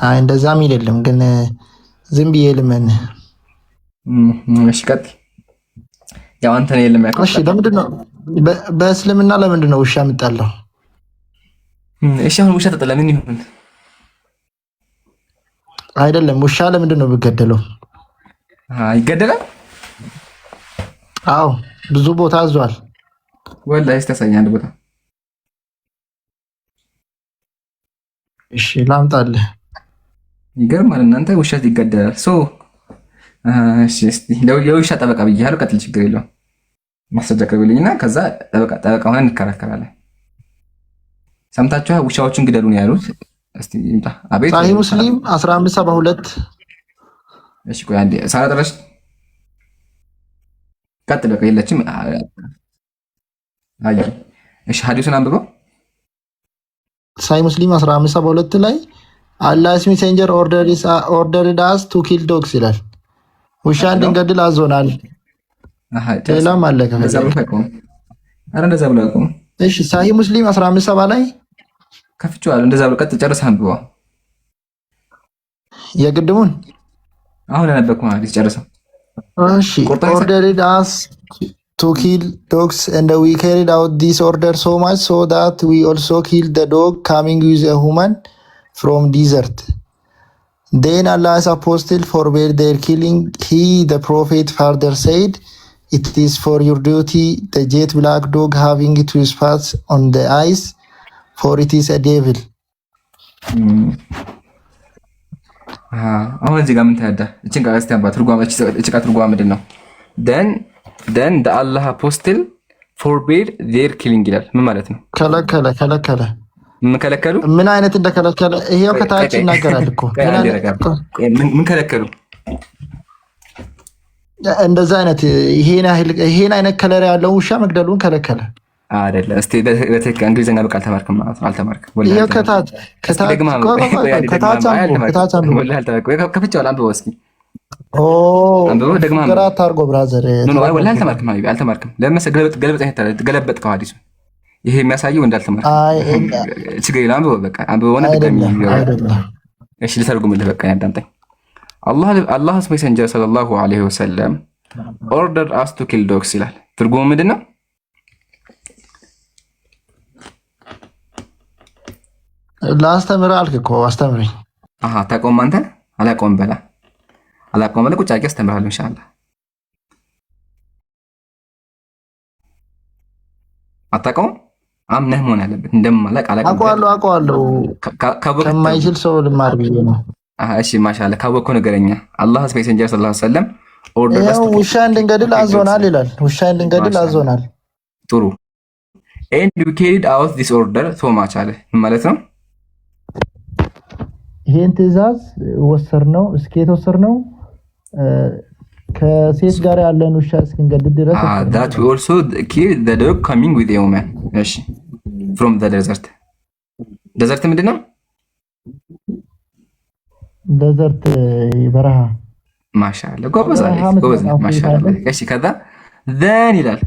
አይ እንደዛ የሚል የለም፣ ግን ዝም ብዬ ልመን። እሺ ቀጥል። ያው አንተ ነው የለም ያልከው። እሺ ለምንድን ነው በእስልምና ለምንድን ነው ውሻ የምጣለው? እሺ አሁን ውሻ ተጠላ ምን ይሁን? አይደለም ውሻ ለምንድን ነው የሚገደለው? ይገደላል? አዎ ብዙ ቦታ አዟል። ወላሂ እስኪ አንድ ቦታ። እሺ ላምጣልህ። ይገርማል። እናንተ ውሻ ይገደላል? እሺ እስቲ የውሻ ጠበቃ ብያለሁ። ቀጥል፣ ችግር የለውም። ማስረጃ አቅርብልኝና ከዛ ጠበቃ ሆነን እንከራከራለን። ሰምታችኋል? ውሻዎችን ግደሉ ነው ያሉት። እስቲ ይምጣ። አቤት። ሳሂህ ሙስሊም 1572። እሺ ቆይ አንዴ ሳራ ድረስ ቀጥል። በቃ የለችም። አይ እሺ ሐዲሱን አንብበው። ሳሂህ ሙስሊም 1572 ላይ አላህስ ሜሴንጀር ኦርደርድ አስ ቱ ኪል ዶግስ ይላል። ውሻ እንድንገድል አዞናል። ሌላም አለ። እንደዛ ብሎ አይቆምም። እሺ ሳሂህ ሙስሊም 15:7 ላይ ከፍቼዋለሁ። እንደዛ ብሎ ቀጥ ጨርሰህ አንብበው። የቅድሙን አሁን ያነበብኩ ማለት ጨርሰው። እሺ ordered us to kill dogs and we carried out this order so much so that we also killed the dog coming with a human from desert. Then Allah's apostle forbade their killing. He, the prophet, further said, it is for your duty, the jet black dog having two spots on the eyes, for it is a devil. አሁን እዚህ ጋር ምን ታያዳ? እቺን ቃል እስቲ አንባ ትርጓሜ እቺ ቃል ትርጓሜ ምንድን ነው? then the Allah apostle forbade their killing ይላል። ምን ማለት ነው? ከለከለ ምን ከለከሉ? ምን አይነት እንደከለከለ ይሄው ከታች ይናገራል እኮ። ምን ከለከሉ? እንደዛ አይነት ይሄን አይነት ከለር ያለው ውሻ መግደሉን ከለከለ አይደለ? እስቲ በትክክል እንግሊዝኛ በቃል አልተማርክም ማለት ነው። አልተማርክም ወላሂ። ይሄው ከታች አንብበው እስኪ። አንብበው ደግማ ግራ አታርጎ ብራዘር። ወላሂ አልተማርክም ሀቢቢ አልተማርክም። ለምን ገለበጥከው ይሄ የሚያሳየው እንዳልተማርክ። ችግር የለም አንብበው በቃ አንብበው ነው አይደለም። እሺ ልተርጉምልህ በቃ ያዳምጠኝ። Allah's messenger sallallahu alaihi wasallam ordered us to kill dogs ይላል። ትርጉሙ ምንድነው? ላስተምር አልክ እኮ አስተምረኝ። ታቆም አንተ አላቆም በላ ቁጭ አድርጌ አስተምርሃለሁ ኢንሻአላህ። አታቆም አምነህ መሆን አለበት። እንደማላቅ አውቀዋለሁ ከማይችል ሰው ልማር ብዬ ነው። እሺ ማሻአላህ ካወቅኩ ነገረኛ። Allah's messenger sallallahu alaihi wasallam ordered us to ውሻ እንድንገድል አዞናል ይላል። ውሻ እንድንገድል አዞናል። ጥሩ and we carried out this order so much አለ ማለት ነው። ይሄን ትዕዛዝ ወሰርነው እስከተወሰርነው ከሴት ጋር ያለን ውሻ እስክንገድል ድረስ that we also killed the dog coming with a woman እሺ from the desert ምንድን ነው? ደዘርት በረሃ። ማሻአላ ጎበዝ ማሻአላ። እሺ ከዛ ዘን ይላል።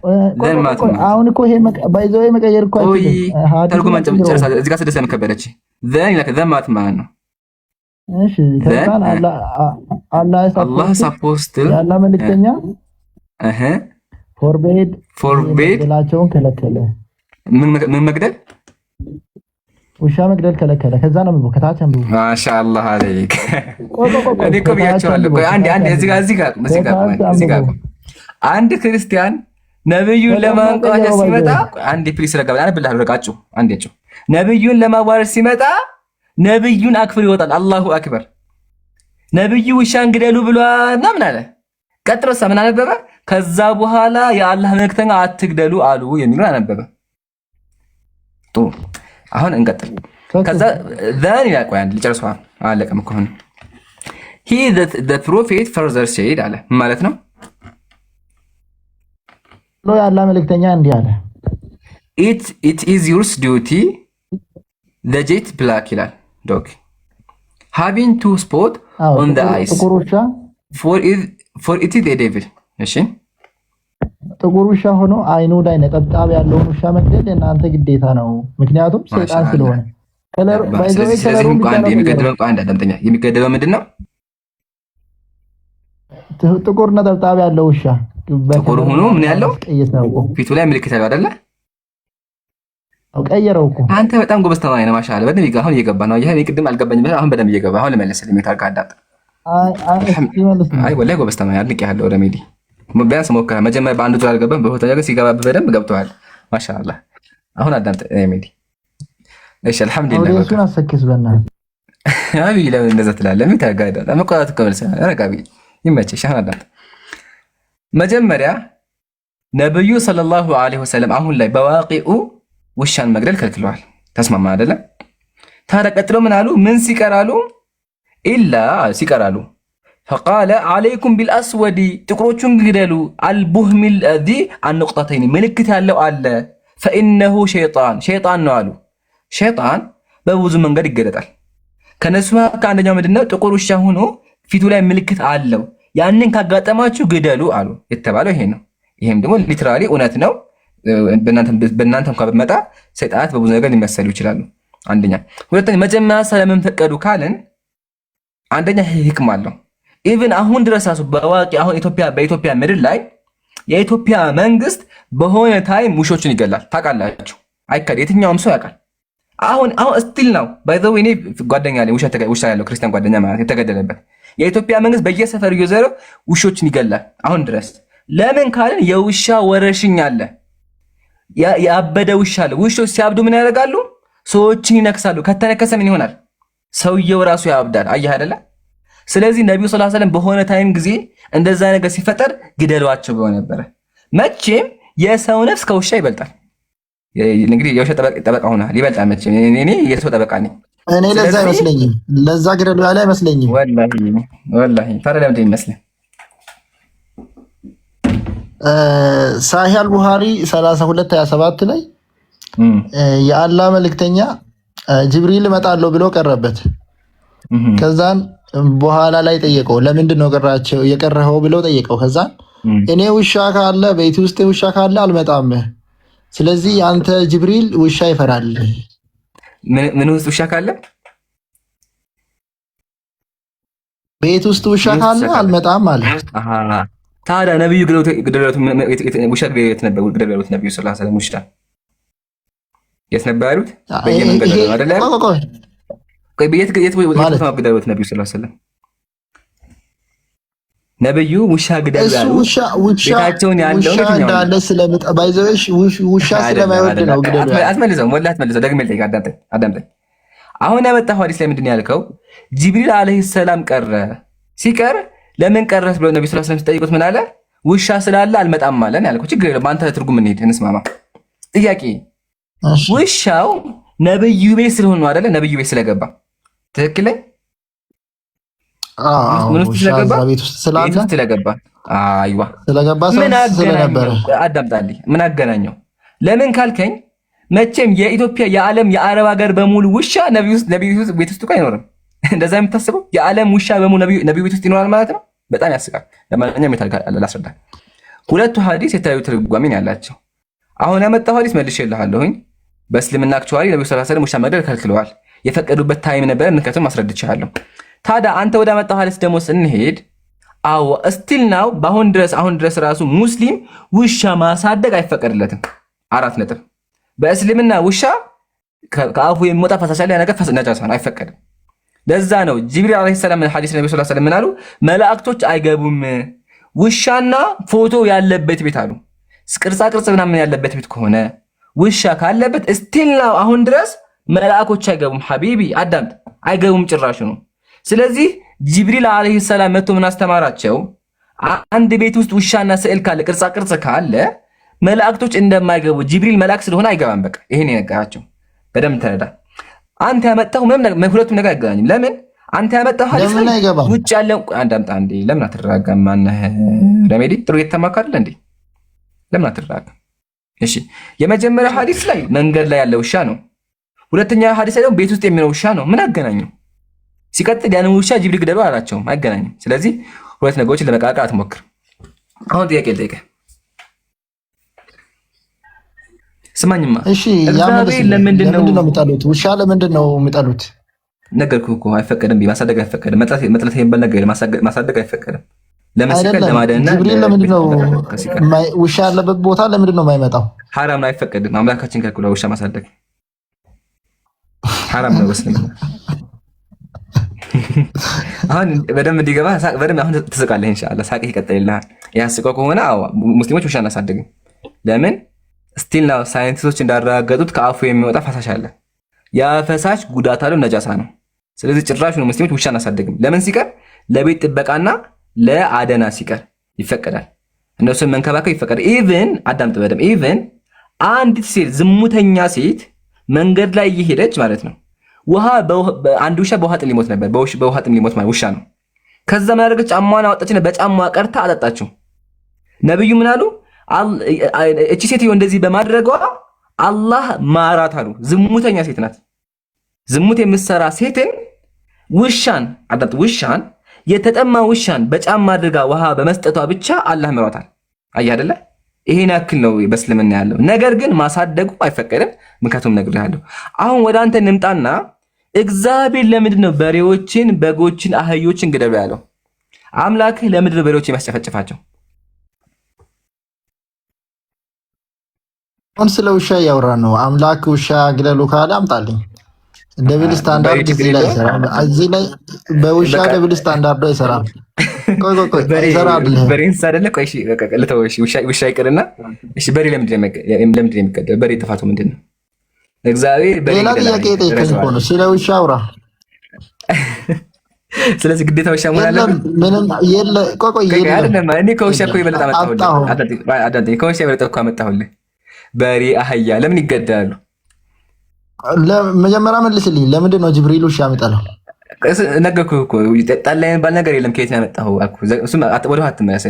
ዘን ማለት ነው። አሁን እኮ ይሄ ባይዘው መቀየር እኮ አይደለም። ተርጉማን ጨርሳ እዚህ ጋር ስደሰም ከበደች ዘን ይላል። ዘን ማለት ነው። እሺ ከዛን አላህ አፖስትል ያላ መልእክተኛ ፎርቤድ ላቸውን ከለከለ። ምን መግደል? ውሻ መግደል ከለከለ። ከዛ ነው ምንድነው ከታች አንዱ ማሻአላህ አለይክ። እኔ እኮ ብያቸዋለሁ። ቆይ አንድ እዚህ ጋር አንድ ክርስቲያን ነብዩን ለማንቋሸሽ ሲመጣ አንድ ፕሪስ ረጋብ አንብልህ ረጋጩ አንድ ያጩ ነብዩን ለማዋረድ ሲመጣ ነብዩን አክብር ይወጣል። አላሁ አክበር። ነብዩ ውሻን ግደሉ ብሏልና ምን አለ? ቀጥሎሳ ምን አነበበ? ከዛ በኋላ የአላህ መልእክተኛ አትግደሉ አሉ የሚሉን አነበበ። ጥሩ አሁን እንቀጥል። ከዛ ዘን ያቆይ አንድ ልጨርሰው አለቀም እኮ አሁን he the prophet further said አለ ማለት ነው። የአላህ መልእክተኛ እንዲህ አለ it is your duty the jet black ይላል dog having two spot on the eyes for it is a devil እሺ ጥቁር ውሻ ሆኖ አይኑ ላይ ነጠብጣብ ያለውን ውሻ መግደል የእናንተ ግዴታ ነው፣ ምክንያቱም ሰይጣን ስለሆነ። ከለር ባይዘው የሚገደለው ምንድነው? ጥቁር ነጠብጣብ ያለው ውሻ ጥቁር ሆኖ ምን ያለው ፊቱ ላይ ምልክት ያለው አይደለ? ቀየረው እኮ። አንተ በጣም ጎበዝ ተማሪ ነህ ማሻአላ። በደንብ ይገባ አሁን እየገባ ነው። ይሄ ቅድም አልገባኝም፣ አሁን በደንብ እየገባ አሁን ለመለስልኝ ታርጋ አዳጥ። አይ ወላሂ ጎበዝ ተማሪ አድንቅ ያለው ረሜዲ ቢያንስ ሞከረ። መጀመሪያ በአንዱ ዙር አልገባም፣ በሁለተኛው ግን ሲገባ በደንብ ገብተዋል። ማሻአላ አሁን አዳምጥ ረሜዲ። እሺ አልሐምዱሊላህ። እሱን አሰክስ በእናትህ አብይ ለምን እንደዛ ትላለህ? ምን ታጋዳ ለመቆጣት ከመልሰ ረጋቢ ይመችሽ። አሁን አዳምጥ። መጀመሪያ ነብዩ ሰለላሁ ዐለይሂ ወሰለም አሁን ላይ በዋቂኡ ውሻን መግደል ከልክለዋል። ተስማማ አይደለም? ታዲያ ቀጥሎ ምን አሉ? ምን ሲቀራሉ? ኢላ ሲቀራሉ فقال عليكم بالاسود ጥቁሮቹን ግደሉ አልቡህሚል ذي النقطتين ምልክት ያለው አለ فانه ሸይጣን ነው አሉ። ሸይጣን በብዙ መንገድ ይገለጣል። ከነሱ ከአንደኛው ምንድነው? ጥቁር ውሻ ሆኖ ፊቱ ላይ ምልክት አለው። ያንን ካጋጠማችሁ ግደሉ አሉ። የተባለው ይሄ ነው። ይሄም ደግሞ ሊትራሊ እውነት ነው። በእናንተ እንኳን ብመጣ ሰይጣናት በብዙ ነገር ሊመሰሉ ይችላሉ። አንደኛ። ሁለተኛ መጀመሪያ ስለምን ፈቀዱ ካልን አንደኛ ህክም አለው። ኢቭን አሁን ድረስ ራሱ በዋቂ አሁን በኢትዮጵያ ምድር ላይ የኢትዮጵያ መንግስት በሆነ ታይም ውሾችን ይገላል። ታውቃላችሁ? አይካድ የትኛውም ሰው ያውቃል። አሁን ስቲል ነው ባይ ዘ ዌይ እኔ ጓደኛ ላይ ውሻ ያለው ክርስቲያን ጓደኛ ማለት የተገደለበት የኢትዮጵያ መንግስት በየሰፈሩ እየዞረ ውሾችን ይገላል አሁን ድረስ። ለምን ካልን የውሻ ወረርሽኝ አለ። ያበደ ውሻ አለ። ውሾች ሲያብዱ ምን ያደርጋሉ? ሰዎችን ይነክሳሉ። ከተነከሰ ምን ይሆናል? ሰውየው ራሱ ያብዳል። አየህ አይደለ? ስለዚህ ነብዩ ሰለላሁ ዐለይሂ ወሰለም በሆነ ታይም ጊዜ እንደዛ ነገር ሲፈጠር ግደሏቸው ብለው ነበረ። መቼም የሰው ነፍስ ከውሻ ይበልጣል። እንግዲህ የውሻ ጠበቃ ሆነሃል፣ ይበልጣል። መቼም እኔ የሰው ጠበቃ ነኝ። እኔ ለዛ አይመስለኝም፣ ለዛ ግደሉ ያለ አይመስለኝም። ወላሂ ታዲያ ለምንድን ይመስለኝ? ሳሂህ አልቡኻሪ 32:27 ላይ የአላህ መልእክተኛ ጅብሪል እመጣለሁ ብሎ ቀረበት። ከዛን በኋላ ላይ ጠየቀው፣ ለምንድን ነው የቀረኸው ብለው ጠየቀው። ከዛን እኔ ውሻ ካለ ቤት ውስጥ ውሻ ካለ አልመጣም፣ ስለዚህ አንተ ጅብሪል ውሻ ይፈራል። ምን ውስጥ ውሻ ካለ? ቤት ውስጥ ውሻ ካለ አልመጣም አለ። ታዲያ ነብዩ ውሻ ግደሉት ነብዩ ሰለላሁ ዐለይሂ ወሰለም ውሻ የት ነበር ያሉት? በየመንገዱ አይደለ? ግደሉት ነብዩ ሰለላሁ ዐለይሂ ወሰለም ነብዩ ውሻ ግደሉ ያሉት ቤታቸውን ያለው እንዳለ ስለምጠባይዘሽ ውሻ ስለማይወድ ነው ግደሉ። አትመልሰው፣ ወላሂ አትመልሰው። ደግሜ ልጠይቅ፣ አዳምጠኝ። አሁን ያመጣው ሐዲስ ላይ ምንድን ነው ያልከው? ጅብሪል አለይሂ ሰላም ቀረ። ሲቀር ለምን ቀረስ ብሎ ነብዩ ሰለላሁ ዐለይሂ ወሰለም ሲጠይቁት ምን አለ? ውሻ ስላለ አልመጣም አለን ያልከው። ችግር የለም፣ በአንተ ትርጉም እንሂድ፣ እንስማማ። ጥያቄ ውሻው ነብዩ ቤት ስለሆነ ነው አይደለ? ነብዩ ቤት ስለገባ ትክክል ላይ ቤት ውስጥ ስለገባ አይዋ ስለነበረ አዳምጣልኝ። ምን አገናኘው? ለምን ካልከኝ መቼም የኢትዮጵያ የዓለም የአረብ ሀገር በሙሉ ውሻ ነብዩ ቤት ውስጥ አይኖርም። እንደዛ የምታስበው የዓለም ውሻ በሙሉ ነብዩ ቤት ውስጥ ይኖራል ማለት ነው። በጣም ያስቃል። ለማንኛውም ላስረዳ። ሁለቱ ሐዲስ የተለያዩ ትርጓሜ ያላቸው። አሁን ያመጣው ሐዲስ መልሼልሃለሁኝ። በእስልምና አክቹዋሊ ነብዩ ሰለላሁ ዐለይሂ ወሰለም ውሻ መግደል ከልክለዋል። የፈቀዱበት ታይም ነበር። ምክንያቱም አስረድቻለሁ። ታዲያ አንተ ወደ አመጣው ሐዲስ ደግሞ ስንሄድ አዎ ስቲል ናው አሁን ድረስ ራሱ ሙስሊም ውሻ ማሳደግ አይፈቀድለትም። 4 ነጥብ። በእስልምና ውሻ ከአፉ የሚወጣ ፈሳሽ ያለ ነገር ነጃሳ ነው፣ አይፈቀድም። ለዛ ነው ጅብሪል አለይሂ ሰላም ሐዲስ ነብዩ ሰለላሁ ዐለይሂ ወሰለም ምን አሉ? መላእክቶች አይገቡም ውሻና ፎቶ ያለበት ቤት አሉ። ቅርጻ ቅርጽ ምናምን ያለበት ቤት ከሆነ ውሻ ካለበት ስቲል ናው አሁን ድረስ መላእክቶች አይገቡም። ሐቢቢ አዳምጥ፣ አይገቡም ጭራሽ ነው። ስለዚህ ጅብሪል አለይሂ ሰላም መጥቶ ምን አስተማራቸው? አንድ ቤት ውስጥ ውሻና ስዕል ካለ ቅርጻ ቅርጽ ካለ መላእክቶች እንደማይገቡ ጅብሪል መልአክ ስለሆነ አይገባም። በቃ ይሄን የነገራቸው በደንብ ተረዳ። አንተ ያመጣው ሁለቱም ነገር አይገናኝም። ለምን አንተ ያመጣው ሐዲስ ውጭ ያለው አንዳምጣ እንዴ? ለምን አትረጋጋም? ማነህ ረሜዲ ጥሩ የተማካለ እንዴ? ለምን አትረጋጋም? እሺ የመጀመሪያው ሐዲስ ላይ መንገድ ላይ ያለ ውሻ ነው። ሁለተኛው ሐዲስ ላይ ደግሞ ቤት ውስጥ የሚኖር ውሻ ነው። ምን አገናኘው? ሲቀጥል ያን ውሻ ጅብሪል ግደሉ አላቸውም። አይገናኝም። ስለዚህ ሁለት ነገሮችን ለመቃቃ አትሞክር። አሁን ጥያቄ ልጠይቅህ። ስማኝማ። እሺ ለምንድን ነው የሚጠሉት? ውሻ ለምንድን ነው የሚጠሉት? ነገርኩህ እኮ አይፈቀድም። ማሳደግ አይፈቀድም። መጥላት የሚባል ነገር ማሳደግ አይፈቀድም። ለመስቀል ለማደንና ጅብሪል ለምንድን ነው ውሻ ያለበት ቦታ ለምንድን ነው የማይመጣው? ሐራም ነው፣ አይፈቀድም። አምላካችን ከልክሏል ውሻ ማሳደግ ሐራም ነው በእስልምና። አሁን በደንብ እንዲገባ በደንብ አሁን ትስቃለህ። ኢንሻአላህ ሳቅህ ይቀጥልልሃል። ያስቀው ከሆነ አዎ ሙስሊሞች ውሻ እናሳድግም። ለምን ስቲል ናው ሳይንቲስቶች እንዳረጋገጡት ከአፉ የሚወጣ ፈሳሽ አለ። ያ ፈሳሽ ጉዳት አለው፣ ነጃሳ ነው። ስለዚህ ጭራሽ ነው ሙስሊሞች ውሻ እናሳድግም። ለምን ሲቀር ለቤት ጥበቃና ለአደና ሲቀር ይፈቀዳል። እነሱን መንከባከብ ይፈቀዳል። ኢቭን አዳምጥ በደምብ ኢቭን አንዲት ሴት ዝሙተኛ ሴት መንገድ ላይ እየሄደች ማለት ነው አንድ ውሻ በውሃ ጥም ሊሞት ነበር። በውሃ ጥም ሊሞት ማለት ውሻ ነው። ከዛ ምን አደረገች? ጫማዋን አወጣችና በጫማዋ ቀርታ አጠጣችው። ነብዩ ምን አሉ? እቺ ሴትዮ እንደዚህ በማድረጓ አላህ ማራት አሉ። ዝሙተኛ ሴት ናት። ዝሙት የምትሰራ ሴትን ውሻን የተጠማ ውሻን በጫማ አድርጋ ውሃ በመስጠቷ ብቻ አላህ ምሯታል። አየህ አይደለ? ይሄን ያክል ነው በእስልምና ያለው ነገር። ግን ማሳደጉ አይፈቀድም። ምክንያቱም ነግሬሃለሁ። አሁን ወደ አንተ እንምጣና እግዚአብሔር ለምንድን ነው በሬዎችን፣ በጎችን፣ አህዮችን ግደሉ ያለው? አምላክህ ለምንድን ነው በሬዎችን የሚያስጨፈጭፋቸው? አሁን ስለ ውሻ እያወራን ነው። አምላክ ውሻ ግደሉ ካለ አምጣልኝ። ደብል ስታንዳርድ እዚህ ላይ ይሰራል። እዚህ ላይ በውሻ ደብል ስታንዳርድ ይሰራል። ቆይ ይሰራል። በሬን ሳደለ ቆይ እሺ ልተው። እሺ ውሻ ይቅርና እሺ በሬ ለምንድን ነው የሚገደለው? በሬ ጥፋቱ ምንድን ነው? እግዚአብሔር በሬ ሌላ ጥያቄ ጠይቀኝ እኮ ነው። ስለ ውሻ አውራ። ስለዚህ ግዴታ ውሻ መሆን አለበት? ምንም የለ። ቆይ አይደለም እኔ ከውሻ እኮ ይበልጥ አመጣሁልህ። ከውሻ ይበልጥ እኮ አመጣሁልህ። በሬ አህያ ለምን ይገደላሉ? መጀመሪያ መልስልኝ። ለምንድን ነው ጅብሪል ውሻ የሚጠላው? ነገርኩህ እኮ ጠላ የሚባል ነገር የለም። ከየት ነው ያመጣኸው አልኩህ። እሱም ወደ ኋላ አትመለስ።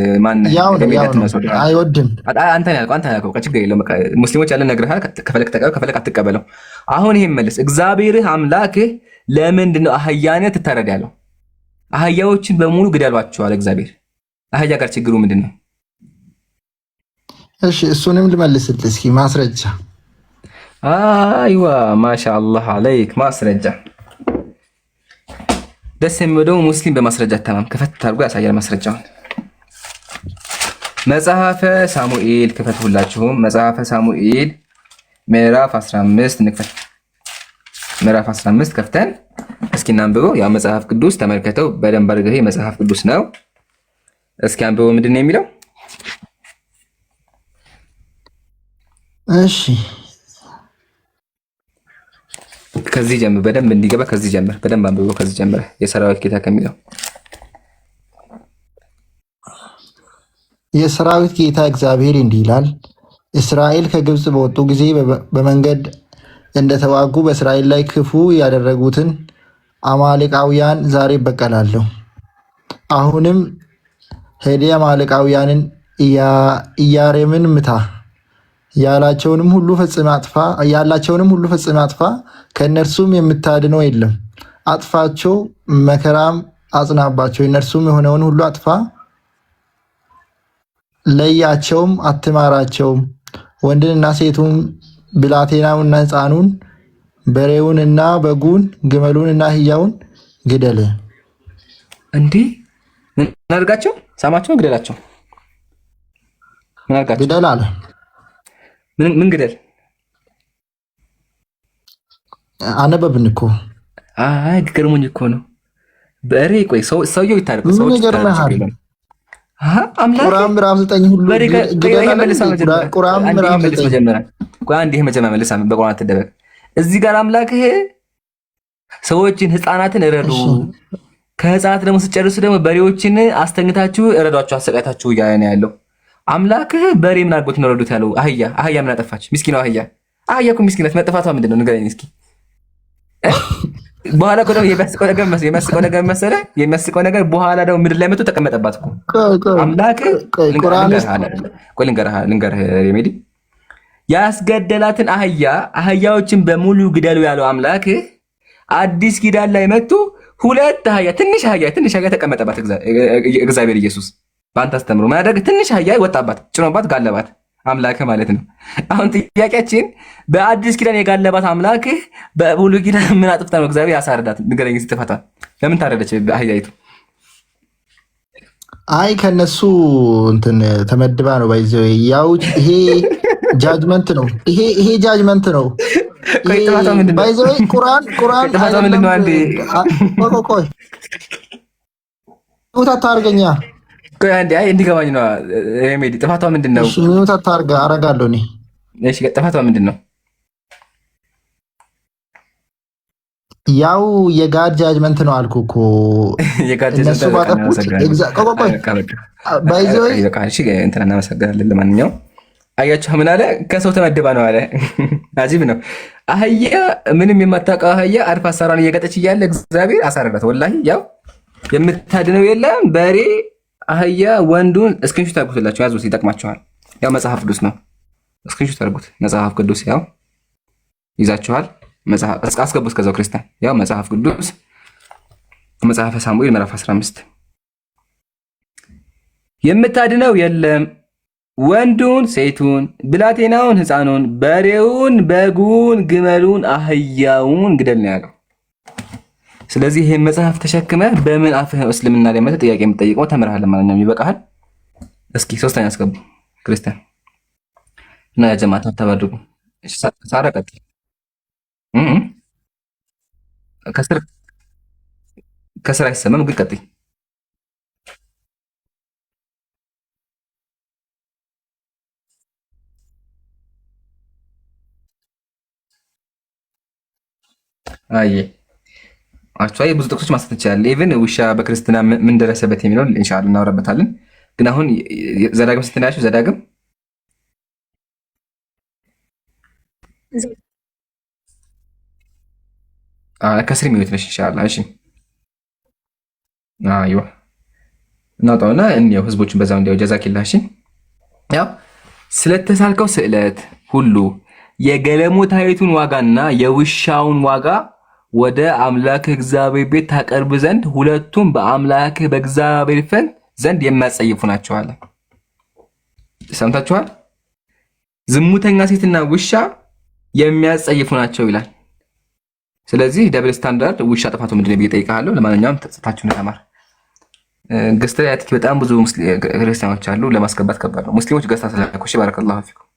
አይወድም። አንተ ያልከው ችግር የለውም። ሙስሊሞች ያለን ነግሬሃል። ከፈለክ ተቀበል፣ ከፈለክ አትቀበለው። አሁን ይሄን መልስ። እግዚአብሔርህ አምላክህ ለምንድን ነው አህያን ትታረድ ያለው? አህያዎችን በሙሉ ግደሏቸዋል እግዚአብሔር። አህያ ጋር ችግሩ ምንድን ነው? እሺ እሱንም ልመልስልህ እስኪ ማስረጃ። አይዋ ማሻአላህ አለይክ ማስረጃ። ደስ የሚወደው ሙስሊም በማስረጃ ተማም ከፈት አድርጎ ያሳያል ማስረጃውን። መጽሐፈ ሳሙኤል ክፈት ሁላችሁም። መጽሐፈ ሳሙኤል ምዕራፍ 15 ንክፈት። ምዕራፍ 15 ከፍተን እስኪ እናንብበው። ያው መጽሐፍ ቅዱስ ተመልከተው በደንብ አድርገህ መጽሐፍ ቅዱስ ነው። እስኪ አንብበው ምንድን ነው የሚለው? እሺ ከዚህ ጀምር፣ በደንብ እንዲገባ ከዚህ ጀምር። በደንብ አንብበው ከዚህ ጀምር። የሰራዊት ጌታ ከሚለው የሰራዊት ጌታ እግዚአብሔር እንዲህ ይላል፣ እስራኤል ከግብፅ በወጡ ጊዜ በመንገድ እንደተዋጉ በእስራኤል ላይ ክፉ ያደረጉትን አማሌቃውያን ዛሬ እበቀላለሁ። አሁንም ሄደ አማሌቃውያንን ኢያሬምን ምታ፣ ያላቸውንም ሁሉ ፈጽመህ አጥፋ፣ ከእነርሱም የምታድነው የለም። አጥፋቸው፣ መከራም አጽናባቸው። እነርሱም የሆነውን ሁሉ አጥፋ፣ ለያቸውም፣ አትማራቸውም። ወንድንና ሴቱን፣ ብላቴናውንና ሕፃኑን፣ በሬውንና በጉን፣ ግመሉንና አህያውን ግደል። እንዲህ ምን አድርጋቸው? ሳማቸው፣ ግደላቸው። ምን አድርጋቸው? ግደል አለ። ምን ግደል? አነበብን እኮ። አይ ገርሞኝ እኮ ነው። በሬ ቆይ ሰውየው ይታረቅ። ሰው ይታረቅ። አምላክ ቁርአን ምዕራፍ 9 ሁሉ ቁርአን ምዕራፍ 9 መጀመሪያ ቆይ አንዴ መጀመሪያ መልሳ በቁርአን አትደበቅ። እዚህ ጋር አምላክህ ሰዎችን ህፃናትን እረዱ፣ ከህፃናት ደግሞ ስጨርሱ ደግሞ በሬዎችን አስተኝታችሁ እረዷቸው፣ አሰቃይታችሁ እያለ ነው ያለው። አምላክህ በሬ ምን አድርጎት ነው ረዱት ያለው? አህያ ምን አጠፋች? ምስኪናው አህያ እኮ ምስኪናት። መጥፋቷ ምንድን ነው ንገረኝ እስኪ። በኋላ እኮ ደግሞ የሚያስቀው ነገር በኋላ ደግሞ ምድር ላይ መጥቶ ተቀመጠባት እኮ አምላክህ። ልንገርህ ሬሜዲ፣ ያስገደላትን አህያዎችን በሙሉ ግደሉ ያለው አምላክህ አዲስ ኪዳን ላይ መጥቶ ሁለት ትንሽ አህያ ተቀመጠባት እግዚአብሔር ኢየሱስ በአንተ አስተምሮ ማድረግ። ትንሽ አህያ ወጣባት፣ ጭኖባት፣ ጋለባት አምላክ ማለት ነው። አሁን ጥያቄያችን በአዲስ ኪዳን የጋለባት አምላክ በብሉይ ኪዳን ምን አጥፍታ ነው እግዚአብሔር ያሳረዳት? ንገረኝ። ስትፈታ ለምን ታረደች አህያይቱ? አይ ከነሱ እንትን ተመድባ ነው ባይዘው። ያው ይሄ ጃጅመንት ነው። ይሄ ጃጅመንት ነው። ባይዘው ቁርአን ምንድን ነው? አንዴ ቆይ ታርገኛ አይ እንዲገባኝ ነው። ሬሜዲ ጥፋቷ ምንድን ነው? እሺ ምን ታርጋ አረጋለሁ እኔ። እሺ ጥፋቷ ምንድን ነው? ያው የጋድ ጃጅመንት ነው አልኩ እኮ። የጋድ ጃጅመንት እናመሰግናለን። ለማንኛውም አያችሁ ምን አለ? ከሰው ተመድባ ነው አለ። አጂብ ነው። አህያ ምንም የማታውቀው አህያ አርፋ ሳሯን እየገጠች እያለ እግዚአብሔር አሳረዳት። ወላሂ ያው የምታድነው የለም። በሬ አህያ ወንዱን እስክሪንሾት አድርጉትላችሁ፣ ያዙት፣ ይጠቅማችኋል። ያው መጽሐፍ ቅዱስ ነው። እስክሪንሾት አድርጉት። መጽሐፍ ቅዱስ ያው ይዛችኋል። መጽሐፍ አስገቡት። ከዛው ክርስቲያን ያው መጽሐፍ ቅዱስ መጽሐፈ ሳሙኤል ምዕራፍ 15 የምታድነው የለም ወንዱን ሴቱን፣ ብላቴናውን ሕፃኑን፣ በሬውን፣ በጉን፣ ግመሉን፣ አህያውን ግደል ነው ያለው። ስለዚህ ይሄን መጽሐፍ ተሸክመ በምን አፍህ እስልምና ላይ መጥተህ ጥያቄ የምትጠይቀው ተምርሃል ማለት ነው። ይበቃሃል። እስኪ ሶስተኛ አስገቡ ክርስቲያን እና ያ ጀማዓ ተባድጉ። ሳራ ቀጥል። ከስር አይሰማም ግን ቀጥይ። አየ አክቹዋሊ ብዙ ጥቅሶች ማንሳት እንችላለን። ኢቭን ውሻ በክርስትና ምን ደረሰበት የሚለውን ኢንሻአላህ እናወራበታለን። ግን አሁን ዘዳግም ስትናያችሁ ዘዳግም ከስር የሚሉት ነሽ ኢንሻአላህ። እሺ አይዋ እናውጣውና እንየው ህዝቦችን በዛው እንዲያው ጀዛኪላህ። እሺ ያው ስለተሳልከው ስዕለት ሁሉ የገለሞታይቱን ዋጋና የውሻውን ዋጋ ወደ አምላክህ እግዚአብሔር ቤት ታቀርብ ዘንድ ሁለቱም በአምላክህ በእግዚአብሔር ዘንድ የሚያጸይፉ ናቸው አለ። ሰምታችኋል? ዝሙተኛ ሴትና ውሻ የሚያጸይፉ ናቸው ይላል። ስለዚህ ደብል ስታንዳርድ ውሻ ጥፋቱ ምንድነው ብዬ እጠይቅሃለሁ። ለማንኛውም ተጽታችሁን ተማር። ገዝታ ያትኪ በጣም ብዙ ክርስቲያኖች አሉ፣ ለማስገባት ከባድ ነው። ሙስሊሞች ገዝታ ስለኩሽ ባረከላሁ ፊኩም